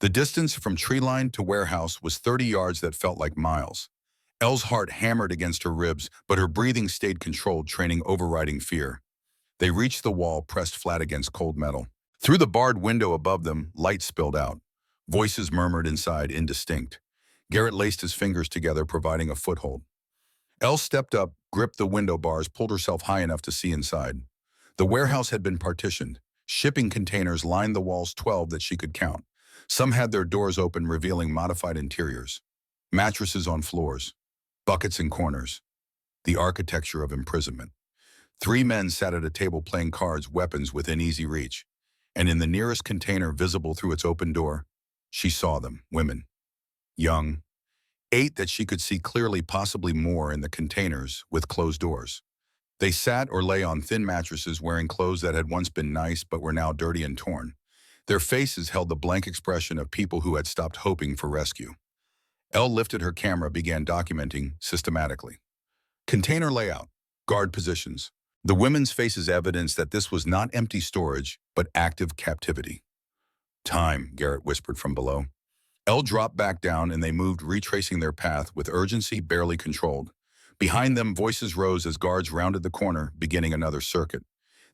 The distance from tree line to warehouse was 30 yards that felt like miles. Elle's heart hammered against her ribs, but her breathing stayed controlled, training overriding fear. They reached the wall, pressed flat against cold metal. Through the barred window above them, light spilled out. Voices murmured inside, indistinct. Garrett laced his fingers together, providing a foothold. Elle stepped up, gripped the window bars, pulled herself high enough to see inside. The warehouse had been partitioned. Shipping containers lined the walls, 12 that she could count. Some had their doors open, revealing modified interiors. Mattresses on floors. Buckets in corners. The architecture of imprisonment. 3 men sat at a table playing cards, weapons within easy reach. And in the nearest container, visible through its open door, she saw them, women. Young. 8 that she could see clearly, possibly more in the containers with closed doors. They sat or lay on thin mattresses, wearing clothes that had once been nice but were now dirty and torn. Their faces held the blank expression of people who had stopped hoping for rescue. Elle lifted her camera, began documenting systematically. Container layout, guard positions. The women's faces evidence that this was not empty storage, but active captivity. Time, Garrett whispered from below. Elle dropped back down and they moved, retracing their path with urgency barely controlled. Behind them, voices rose as guards rounded the corner, beginning another circuit.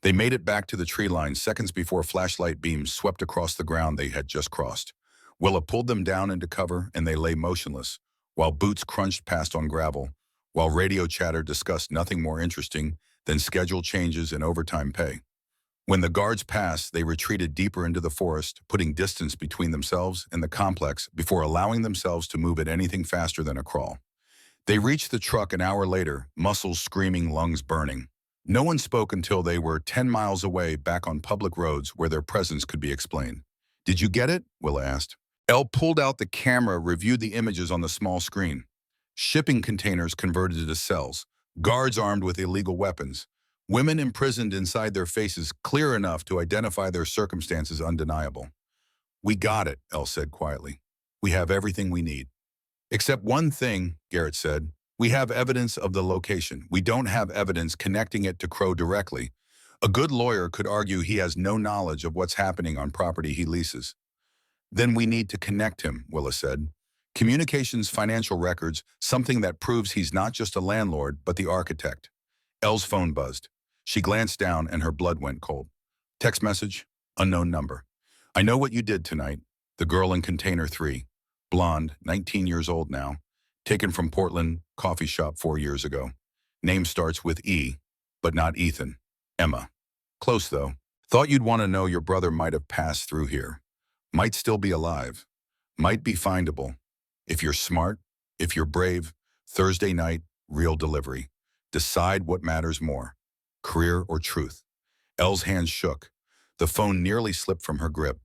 They made it back to the tree line seconds before flashlight beams swept across the ground they had just crossed. Willa pulled them down into cover and they lay motionless, while boots crunched past on gravel, while radio chatter discussed nothing more interesting than schedule changes and overtime pay. When the guards passed, they retreated deeper into the forest, putting distance between themselves and the complex before allowing themselves to move at anything faster than a crawl. They reached the truck an hour later, muscles screaming, lungs burning. No one spoke until they were 10 miles away, back on public roads where their presence could be explained. Did you get it? Willa asked. Elle pulled out the camera, reviewed the images on the small screen. Shipping containers converted to cells, guards armed with illegal weapons, women imprisoned inside their faces, clear enough to identify their circumstances, undeniable. We got it, Elle said quietly. We have everything we need. Except one thing, Garrett said. We have evidence of the location. We don't have evidence connecting it to Crow directly. A good lawyer could argue he has no knowledge of what's happening on property he leases. Then we need to connect him, Willa said. Communications, financial records, something that proves he's not just a landlord, but the architect. Elle's phone buzzed. She glanced down and her blood went cold. Text message, unknown number. I know what you did tonight. The girl in container 3. Blonde, 19 years old now. Taken from Portland, coffee shop 4 years ago. Name starts with E, but not Ethan. Emma. Close though. Thought you'd want to know your brother might have passed through here. Might still be alive. Might be findable. If you're smart, if you're brave, Thursday night, real delivery. Decide what matters more. career or truth. Elle's hands shook. The phone nearly slipped from her grip.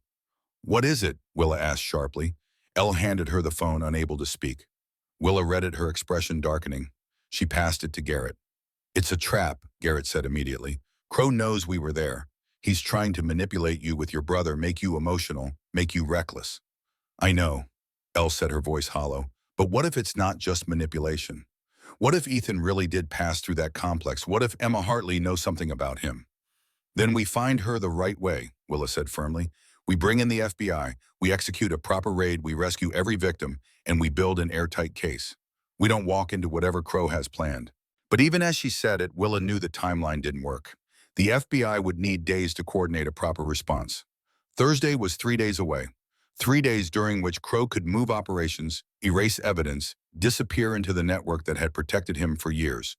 "What is it?" Willa asked sharply. Elle handed her the phone, unable to speak. Willa read it, her expression darkening. She passed it to Garrett. "It's a trap," Garrett said immediately. "Crow knows we were there. He's trying to manipulate you with your brother, make you emotional, make you reckless." "I know," Elle said, her voice hollow. "But what if it's not just manipulation? What if Ethan really did pass through that complex? What if Emma Hartley knows something about him?" "Then we find her the right way," Willa said firmly. "We bring in the FBI, we execute a proper raid, we rescue every victim, and we build an airtight case. We don't walk into whatever Crow has planned." But even as she said it, Willa knew the timeline didn't work. The FBI would need days to coordinate a proper response. Thursday was 3 days away. 3 days during which Crow could move operations, erase evidence, disappear into the network that had protected him for years.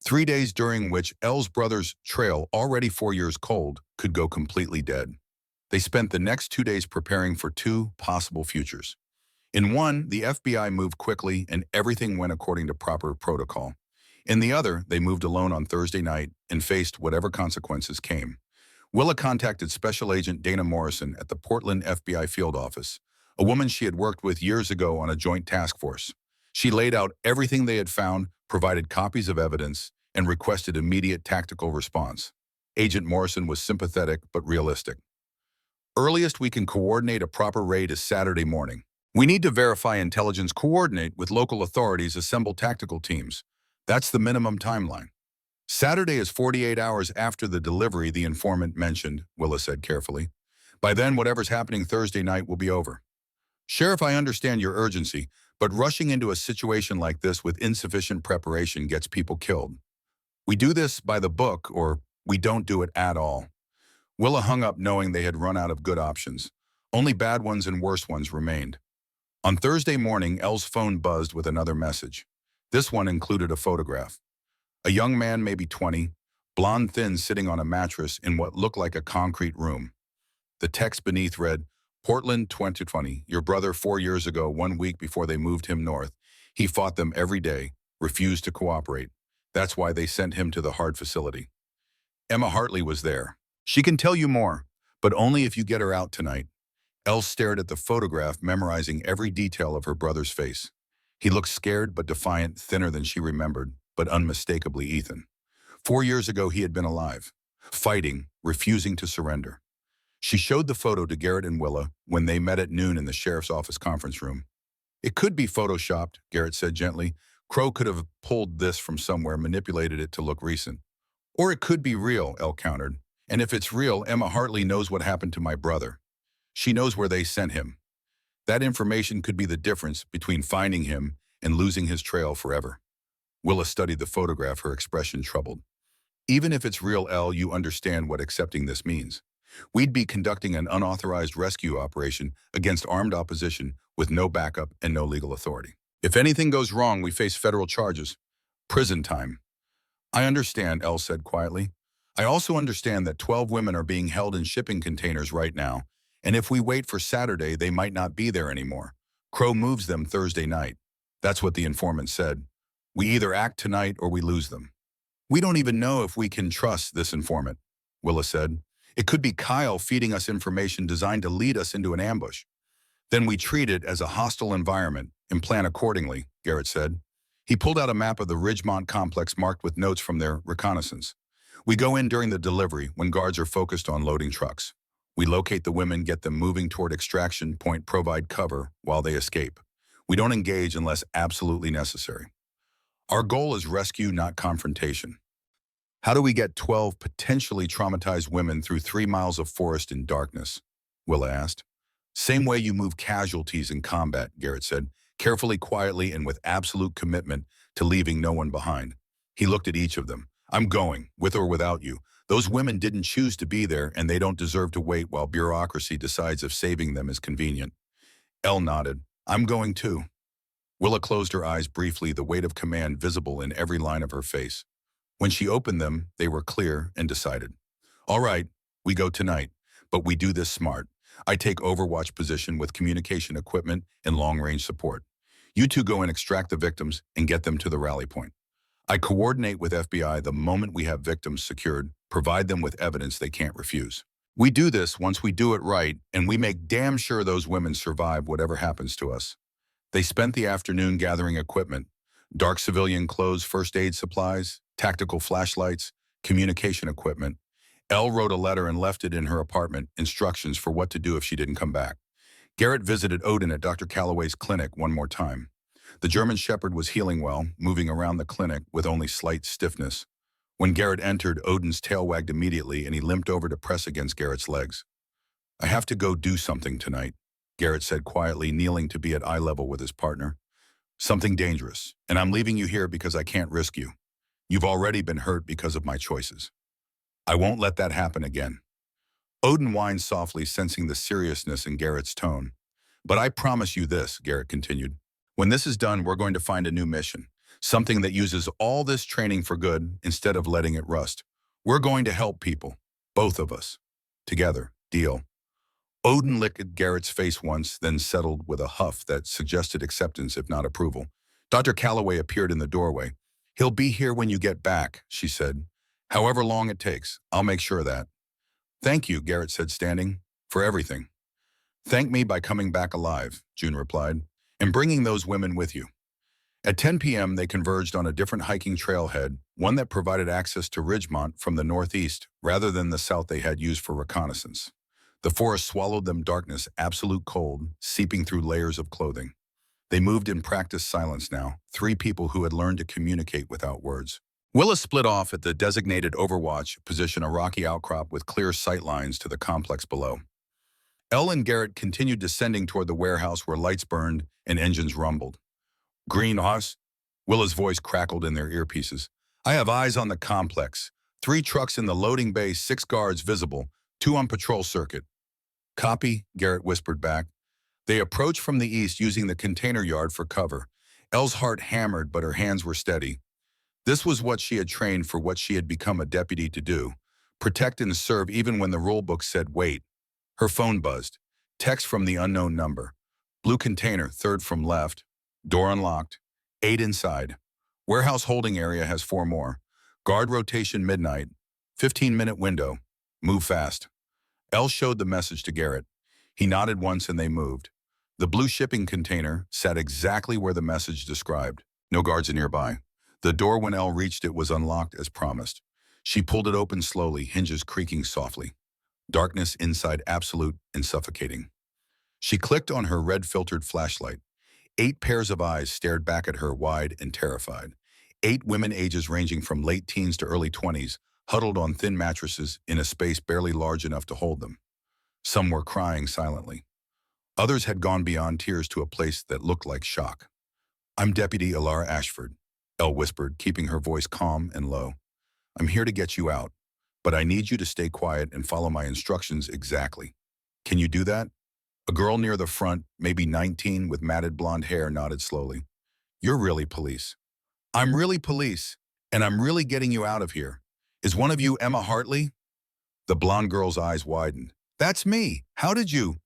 3 days during which Elle's brother's trail, already 4 years cold, could go completely dead. They spent the next 2 days preparing for two possible futures. In one, the FBI moved quickly and everything went according to proper protocol. In the other, they moved alone on Thursday night and faced whatever consequences came. Willa contacted Special Agent Dana Morrison at the Portland FBI field office, a woman she had worked with years ago on a joint task force. She laid out everything they had found, provided copies of evidence, and requested immediate tactical response. Agent Morrison was sympathetic but realistic. "Earliest we can coordinate a proper raid is Saturday morning. We need to verify intelligence, coordinate with local authorities, assemble tactical teams. That's the minimum timeline." "Saturday is 48 hours after the delivery," the informant mentioned, Willa said carefully. "By then, whatever's happening Thursday night will be over." "Sheriff, I understand your urgency, but rushing into a situation like this with insufficient preparation gets people killed. We do this by the book, or we don't do it at all." Willa hung up, knowing they had run out of good options. Only bad ones and worse ones remained. On Thursday morning, Elle's phone buzzed with another message. This one included a photograph. A young man, maybe 20, blonde thin, sitting on a mattress in what looked like a concrete room. The text beneath read, "Portland 2020, your brother 4 years ago, 1 week before they moved him north. He fought them every day, refused to cooperate. That's why they sent him to the hard facility. Emma Hartley was there. She can tell you more, but only if you get her out tonight." Elle stared at the photograph, memorizing every detail of her brother's face. He looked scared but defiant, thinner than she remembered, but unmistakably Ethan. 4 years ago he had been alive, fighting, refusing to surrender. She showed the photo to Garrett and Willa when they met at noon in the sheriff's office conference room. "It could be photoshopped," Garrett said gently. "Crow could have pulled this from somewhere, manipulated it to look recent. Or it could be real," Elle countered. "And if it's real, Emma Hartley knows what happened to my brother. She knows where they sent him. That information could be the difference between finding him and losing his trail forever." Willa studied the photograph, her expression troubled. "Even if it's real, Elle, you understand what accepting this means. We'd be conducting an unauthorized rescue operation against armed opposition with no backup and no legal authority. If anything goes wrong, we face federal charges. Prison time." "I understand," Elle said quietly. "I also understand that 12 women are being held in shipping containers right now, and if we wait for Saturday, they might not be there anymore. Crow moves them Thursday night. That's what the informant said. We either act tonight or we lose them." "We don't even know if we can trust this informant," Willa said. "It could be Kyle feeding us information designed to lead us into an ambush." "Then we treat it as a hostile environment and plan accordingly," Garrett said. He pulled out a map of the Ridgemont complex marked with notes from their reconnaissance. "We go in during the delivery when guards are focused on loading trucks. We locate the women, get them moving toward extraction point, provide cover while they escape. We don't engage unless absolutely necessary. Our goal is rescue, not confrontation." "How do we get 12 potentially traumatized women through 3 miles of forest in darkness?" Willa asked. "Same way you move casualties in combat," Garrett said, carefully, quietly, and with absolute commitment to leaving no one behind. He looked at each of them. "I'm going, with or without you. Those women didn't choose to be there, and they don't deserve to wait while bureaucracy decides if saving them is convenient." Elle nodded. "I'm going too." Willa closed her eyes briefly, the weight of command visible in every line of her face. When she opened them, they were clear and decided. "All right, we go tonight, but we do this smart. I take overwatch position with communication equipment and long-range support. You two go and extract the victims and get them to the rally point. I coordinate with FBI the moment we have victims secured, provide them with evidence they can't refuse. We do this once we do it right, and we make damn sure those women survive whatever happens to us. They spent the afternoon gathering equipment, dark civilian clothes, first aid supplies, tactical flashlights, communication equipment. Elle wrote a letter and left it in her apartment, instructions for what to do if she didn't come back. Garrett visited Odin at Dr. Calloway's clinic one more time. The German Shepherd was healing well, moving around the clinic with only slight stiffness. When Garrett entered, Odin's tail wagged immediately and he limped over to press against Garrett's legs. I have to go do something tonight, Garrett said quietly, kneeling to be at eye level with his partner. Something dangerous, and I'm leaving you here because I can't risk you. You've already been hurt because of my choices. I won't let that happen again. Odin whined softly, sensing the seriousness in Garrett's tone. But I promise you this, Garrett continued. When this is done, we're going to find a new mission. Something that uses all this training for good instead of letting it rust. We're going to help people. Both of us. Together. Deal. Odin licked Garrett's face once, then settled with a huff that suggested acceptance if not approval. Dr. Calloway appeared in the doorway. He'll be here when you get back, she said. However long it takes, I'll make sure of that. Thank you, Garrett said, standing, for everything. Thank me by coming back alive, June replied, and bringing those women with you. At 10 p.m., they converged on a different hiking trailhead, one that provided access to Ridgemont from the northeast rather than the south they had used for reconnaissance. The forest swallowed them, darkness, absolute cold, seeping through layers of clothing. They moved in practiced silence now, three people who had learned to communicate without words. Willis split off at the designated overwatch position, a rocky outcrop with clear sight lines to the complex below. Elle and Garrett continued descending toward the warehouse where lights burned and engines rumbled. Greenhouse? Willa's voice crackled in their earpieces. I have eyes on the complex. 3 trucks in the loading bay, 6 guards visible, 2 on patrol circuit. Copy, Garrett whispered back. They approached from the east using the container yard for cover. Elle's heart hammered, but her hands were steady. This was what she had trained for, what she had become a deputy to do. Protect and serve even when the rulebook said wait. Her phone buzzed. Text from the unknown number. Blue container, 3rd from left. Door unlocked. 8 inside. Warehouse holding area has 4 more. Guard rotation midnight. 15-minute window. Move fast. Elle showed the message to Garrett. He nodded once and they moved. The blue shipping container sat exactly where the message described. No guards nearby. The door, when Elle reached it, was unlocked as promised. She pulled it open slowly, hinges creaking softly. Darkness inside, absolute and suffocating. She clicked on her red-filtered flashlight. 8 pairs of eyes stared back at her, wide and terrified. 8 women, ages ranging from late teens to early 20s, huddled on thin mattresses in a space barely large enough to hold them. Some were crying silently. Others had gone beyond tears to a place that looked like shock. I'm Deputy Alara Ashford, Elle whispered, keeping her voice calm and low. I'm here to get you out, but I need you to stay quiet and follow my instructions exactly. Can you do that? A girl near the front, maybe 19, with matted blonde hair, nodded slowly. You're really police. I'm really police, and I'm really getting you out of here. Is one of you Emma Hartley? The blonde girl's eyes widened. That's me. How did you?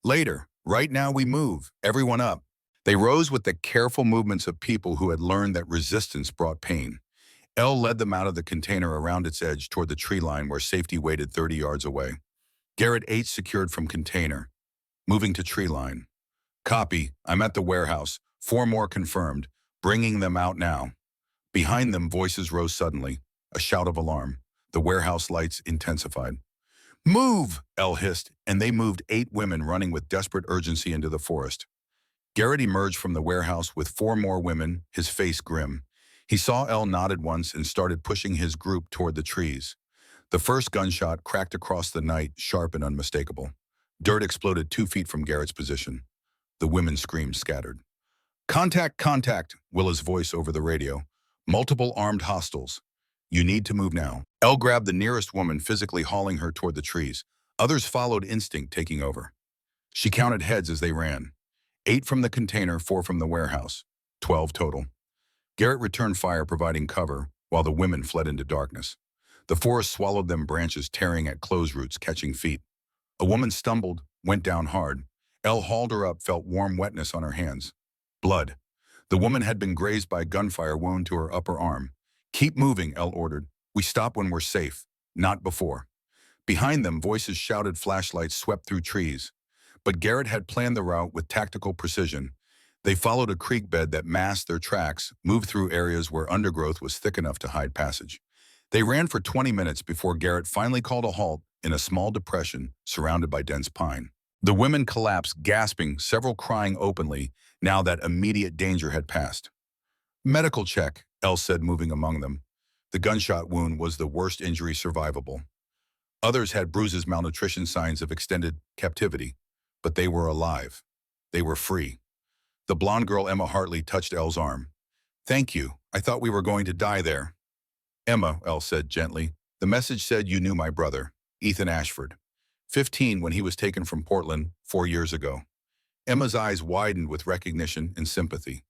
Later. Right now we move. Everyone up. They rose with the careful movements of people who had learned that resistance brought pain. Elle led them out of the container around its edge toward the tree line where safety waited 30 yards away. Garrett 8 secured from container. Moving to tree line. Copy. I'm at the warehouse. 4 more confirmed. Bringing them out now. Behind them, voices rose suddenly. A shout of alarm. The warehouse lights intensified. Move! Elle hissed, and they moved 8 women running with desperate urgency into the forest. Garrett emerged from the warehouse with 4 more women, his face grim. He saw Elle, nodded once, and started pushing his group toward the trees. The first gunshot cracked across the night, sharp and unmistakable. Dirt exploded 2 feet from Garrett's position. The women screamed, scattered. Contact, contact, Willa's voice over the radio. Multiple armed hostiles. You need to move now. Elle grabbed the nearest woman, physically hauling her toward the trees. Others followed, instinct taking over. She counted heads as they ran. 8 from the container, 4 from the warehouse. 12 total. Garrett returned fire, providing cover, while the women fled into darkness. The forest swallowed them, branches tearing at clothes roots, catching feet. A woman stumbled, went down hard. Elle hauled her up, felt warm wetness on her hands. Blood. The woman had been grazed by a gunfire wound to her upper arm. Keep moving, Elle ordered. We stop when we're safe, not before. Behind them, voices shouted, flashlights swept through trees. But Garrett had planned the route with tactical precision. They followed a creek bed that masked their tracks, moved through areas where undergrowth was thick enough to hide passage. They ran for 20 minutes before Garrett finally called a halt in a small depression surrounded by dense pine. The women collapsed, gasping, several crying openly, now that immediate danger had passed. Medical check, Elle said, moving among them. The gunshot wound was the worst injury survivable. Others had bruises, malnutrition, signs of extended captivity. But they were alive. They were free. The blonde girl Emma Hartley touched Elle's arm. Thank you. I thought we were going to die there. Emma, Elle said gently, the message said you knew my brother, Ethan Ashford. 15 when he was taken from Portland 4 years ago. Emma's eyes widened with recognition and sympathy.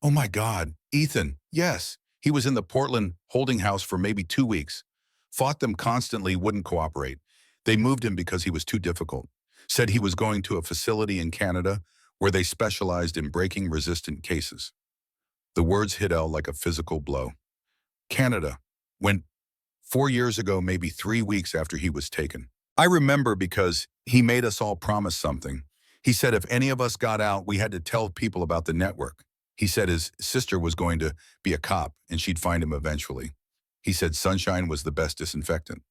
Oh my God, Ethan, yes. He was in the Portland holding house for maybe 2 weeks. Fought them constantly, wouldn't cooperate. They moved him because he was too difficult. Said he was going to a facility in Canada where they specialized in breaking-resistant cases. The words hit Elle like a physical blow. Canada. Went 4 years ago, maybe 3 weeks after he was taken. I remember because he made us all promise something. He said if any of us got out, we had to tell people about the network. He said his sister was going to be a cop and she'd find him eventually. He said sunshine was the best disinfectant.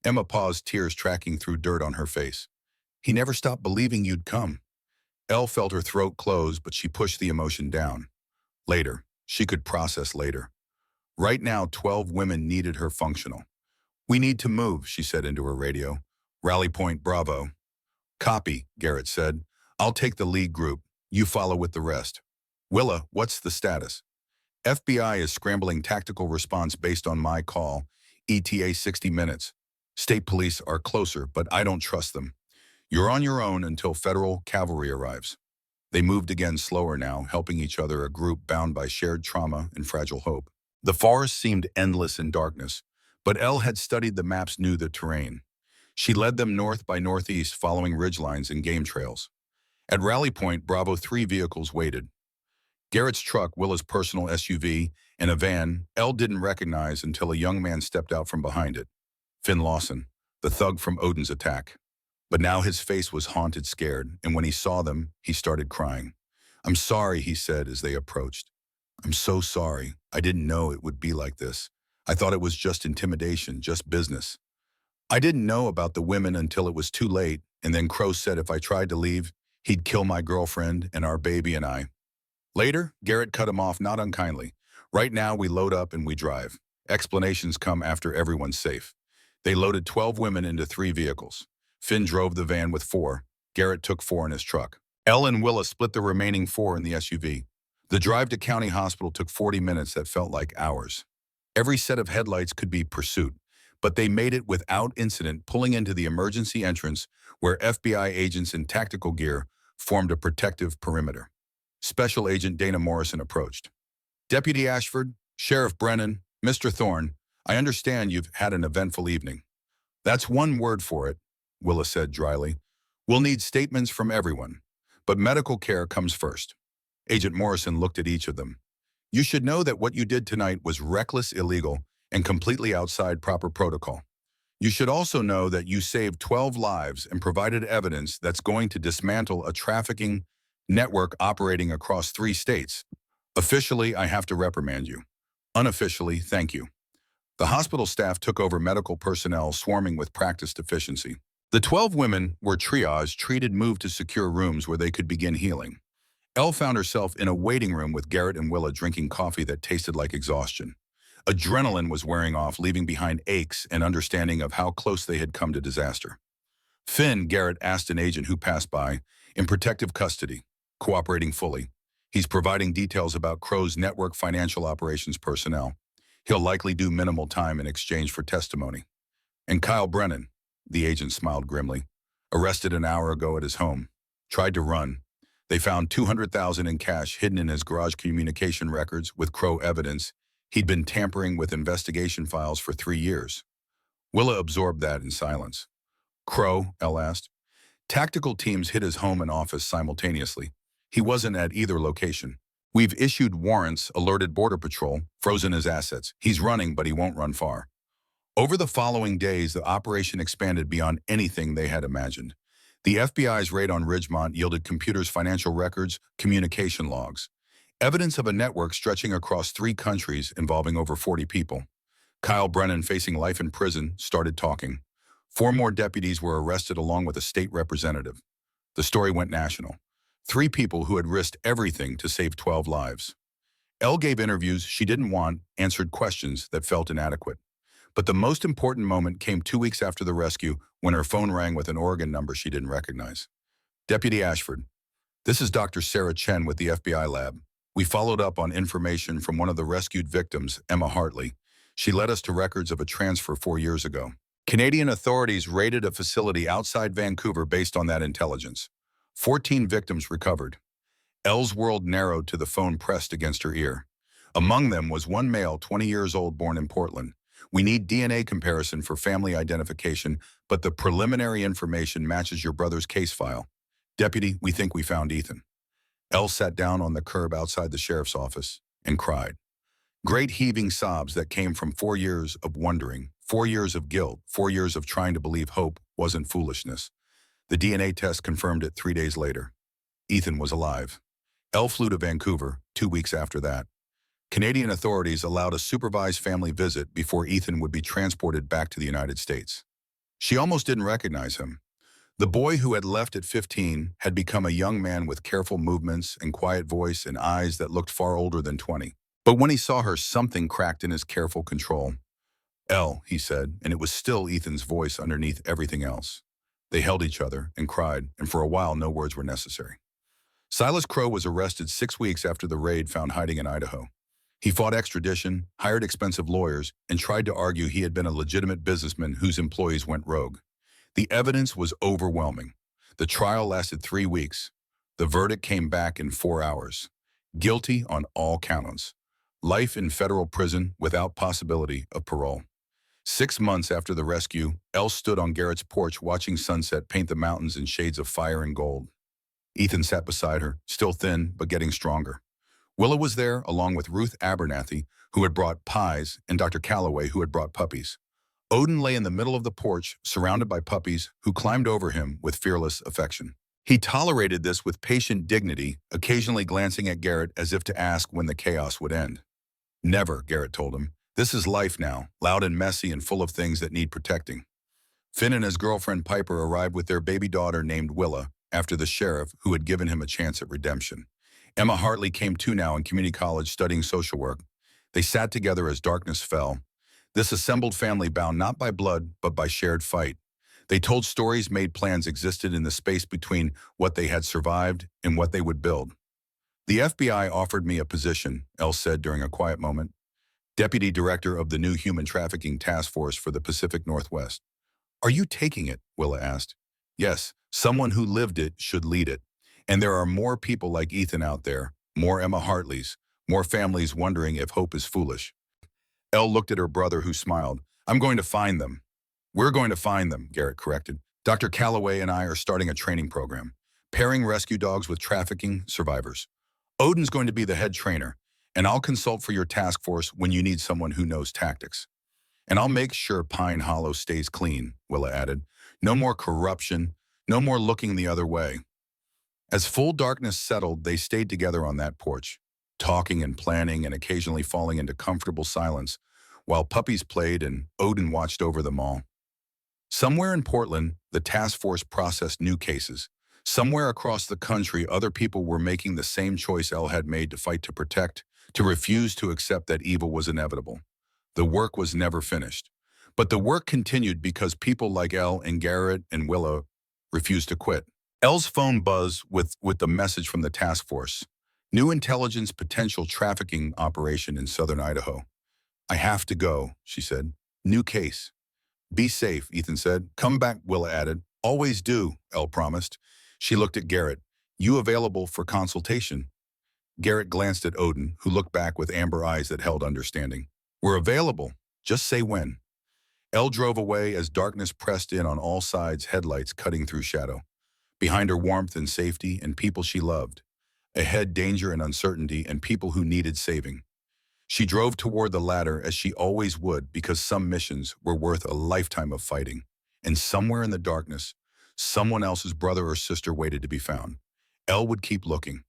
Emma paused, tears tracking through dirt on her face. He never stopped believing you'd come. Elle felt her throat close, but she pushed the emotion down. Later. She could process later. Right now, 12 women needed her functional. We need to move, she said into her radio. Rally point, Bravo. Copy, Garrett said. I'll take the lead group. You follow with the rest. Willa, what's the status? FBI is scrambling tactical response based on my call. ETA 60 minutes. State police are closer, but I don't trust them. You're on your own until federal cavalry arrives. They moved again, slower now, helping each other, a group bound by shared trauma and fragile hope. The forest seemed endless in darkness, but Elle had studied the maps, knew the terrain. She led them north by northeast, following ridgelines and game trails. At Rally Point, Bravo 3 vehicles waited. Garrett's truck, Willa's personal SUV, and a van Elle didn't recognize until a young man stepped out from behind it. Finn Lawson, the thug from Odin's attack. But now his face was haunted, scared, and when he saw them, he started crying. I'm sorry, he said as they approached. I'm so sorry. I didn't know it would be like this. I thought it was just intimidation, just business. I didn't know about the women until it was too late, and then Crow said if I tried to leave, he'd kill my girlfriend and our baby and I. Later, Garrett cut him off, not unkindly. Right now, we load up and we drive. Explanations come after everyone's safe. They loaded 12 women into 3 vehicles. Finn drove the van with 4. Garrett took 4 in his truck. Elle and Willa split the remaining 4 in the SUV. The drive to County Hospital took 40 minutes that felt like hours. Every set of headlights could be pursuit, but they made it without incident, pulling into the emergency entrance where FBI agents in tactical gear formed a protective perimeter. Special Agent Dana Morrison approached. Deputy Ashford, Sheriff Brennan, Mr. Thorne, I understand you've had an eventful evening. That's one word for it, Willa said dryly. We'll need statements from everyone, but medical care comes first. Agent Morrison looked at each of them. You should know that what you did tonight was reckless, illegal, and completely outside proper protocol. You should also know that you saved 12 lives and provided evidence that's going to dismantle a trafficking network operating across 3 states. Officially, I have to reprimand you. Unofficially, thank you. The hospital staff took over medical personnel swarming with practice deficiency. The 12 women were triaged, treated, moved to secure rooms where they could begin healing. Elle found herself in a waiting room with Garrett and Willa drinking coffee that tasted like exhaustion. Adrenaline was wearing off, leaving behind aches and understanding of how close they had come to disaster. Finn, Garrett asked an agent who passed by, in protective custody, cooperating fully. He's providing details about Crow's network financial operations personnel. He'll likely do minimal time in exchange for testimony. And Kyle Brennan, the agent smiled grimly, arrested an hour ago at his home. Tried to run. They found $200,000 in cash hidden in his garage, communication records with Crow evidence. He'd been tampering with investigation files for 3 years. Willa absorbed that in silence. Crow, Elle asked. Tactical teams hit his home and office simultaneously. He wasn't at either location. We've issued warrants, alerted Border Patrol, frozen his assets. He's running, but he won't run far. Over the following days, the operation expanded beyond anything they had imagined. The FBI's raid on Ridgemont yielded computers, financial records, communication logs, evidence of a network stretching across 3 countries involving over 40 people. Kyle Brennan, facing life in prison, started talking. 4 more deputies were arrested along with a state representative. The story went national. 3 people who had risked everything to save 12 lives. Elle gave interviews she didn't want, answered questions that felt inadequate. But the most important moment came 2 weeks after the rescue when her phone rang with an Oregon number she didn't recognize. Deputy Ashford, this is Dr. Sarah Chen with the FBI lab. We followed up on information from one of the rescued victims, Emma Hartley. She led us to records of a transfer 4 years ago. Canadian authorities raided a facility outside Vancouver based on that intelligence. 14 victims recovered. Elle's world narrowed to the phone pressed against her ear. Among them was one male, 20 years old, born in Portland. We need DNA comparison for family identification, but the preliminary information matches your brother's case file. Deputy, we think we found Ethan. Elle sat down on the curb outside the sheriff's office and cried. Great heaving sobs that came from 4 years of wondering, 4 years of guilt, 4 years of trying to believe hope wasn't foolishness. The DNA test confirmed it 3 days later. Ethan was alive. Elle flew to Vancouver 2 weeks after that. Canadian authorities allowed a supervised family visit before Ethan would be transported back to the United States. She almost didn't recognize him. The boy who had left at 15 had become a young man with careful movements and quiet voice and eyes that looked far older than 20. But when he saw her, something cracked in his careful control. Elle, he said, and it was still Ethan's voice underneath everything else. They held each other and cried, and for a while no words were necessary. Silas Crow was arrested 6 weeks after the raid, found hiding in Idaho. He fought extradition, hired expensive lawyers, and tried to argue he had been a legitimate businessman whose employees went rogue. The evidence was overwhelming. The trial lasted 3 weeks. The verdict came back in 4 hours. Guilty on all counts. Life in federal prison without possibility of parole. 6 months after the rescue, Elle stood on Garrett's porch watching sunset paint the mountains in shades of fire and gold. Ethan sat beside her, still thin but getting stronger. Willa was there, along with Ruth Abernathy, who had brought pies, and Dr. Calloway, who had brought puppies. Odin lay in the middle of the porch, surrounded by puppies, who climbed over him with fearless affection. He tolerated this with patient dignity, occasionally glancing at Garrett as if to ask when the chaos would end. Never, Garrett told him. This is life now, loud and messy and full of things that need protecting. Finn and his girlfriend Piper arrived with their baby daughter named Willa, after the sheriff who had given him a chance at redemption. Emma Hartley came too, now in community college studying social work. They sat together as darkness fell. This assembled family bound not by blood, but by shared fight. They told stories, made plans, existed in the space between what they had survived and what they would build. The FBI offered me a position, Elle said during a quiet moment. Deputy Director of the new Human Trafficking Task Force for the Pacific Northwest. Are you taking it? Willa asked. Yes, someone who lived it should lead it. And there are more people like Ethan out there, more Emma Hartleys, more families wondering if hope is foolish. Elle looked at her brother, who smiled. I'm going to find them. We're going to find them, Garrett corrected. Dr. Calloway and I are starting a training program, pairing rescue dogs with trafficking survivors. Odin's going to be the head trainer, and I'll consult for your task force when you need someone who knows tactics. And I'll make sure Pine Hollow stays clean, Willa added. No more corruption, no more looking the other way. As full darkness settled, they stayed together on that porch, talking and planning and occasionally falling into comfortable silence, while puppies played and Odin watched over them all. Somewhere in Portland, the task force processed new cases. Somewhere across the country, other people were making the same choice Elle had made, to fight to protect, to refuse to accept that evil was inevitable. The work was never finished. But the work continued because people like Elle and Garrett and Willa refused to quit. Elle's phone buzzed with the message from the task force. New intelligence potential trafficking operation in southern Idaho. I have to go, she said. New case. Be safe, Ethan said. Come back, Willa added. Always do, Elle promised. She looked at Garrett. You available for consultation? Garrett glanced at Odin, who looked back with amber eyes that held understanding. We're available. Just say when. Elle drove away as darkness pressed in on all sides, headlights cutting through shadow. Behind her, warmth and safety and people she loved. Ahead, danger and uncertainty and people who needed saving. She drove toward the latter as she always would because some missions were worth a lifetime of fighting. And somewhere in the darkness, someone else's brother or sister waited to be found. Elle would keep looking.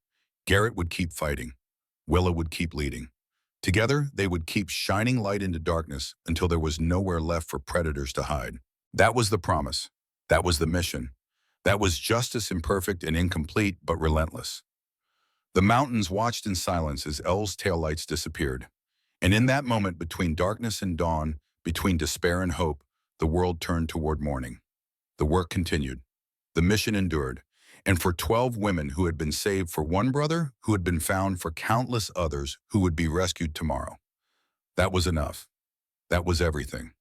Garrett would keep fighting. Willa would keep leading. Together, they would keep shining light into darkness until there was nowhere left for predators to hide. That was the promise. That was the mission. That was justice imperfect and incomplete, but relentless. The mountains watched in silence as Elle's taillights disappeared. And in that moment between darkness and dawn, between despair and hope, the world turned toward morning. The work continued. The mission endured. And for 12 women who had been saved for one brother, who had been found for countless others who would be rescued tomorrow. That was enough. That was everything.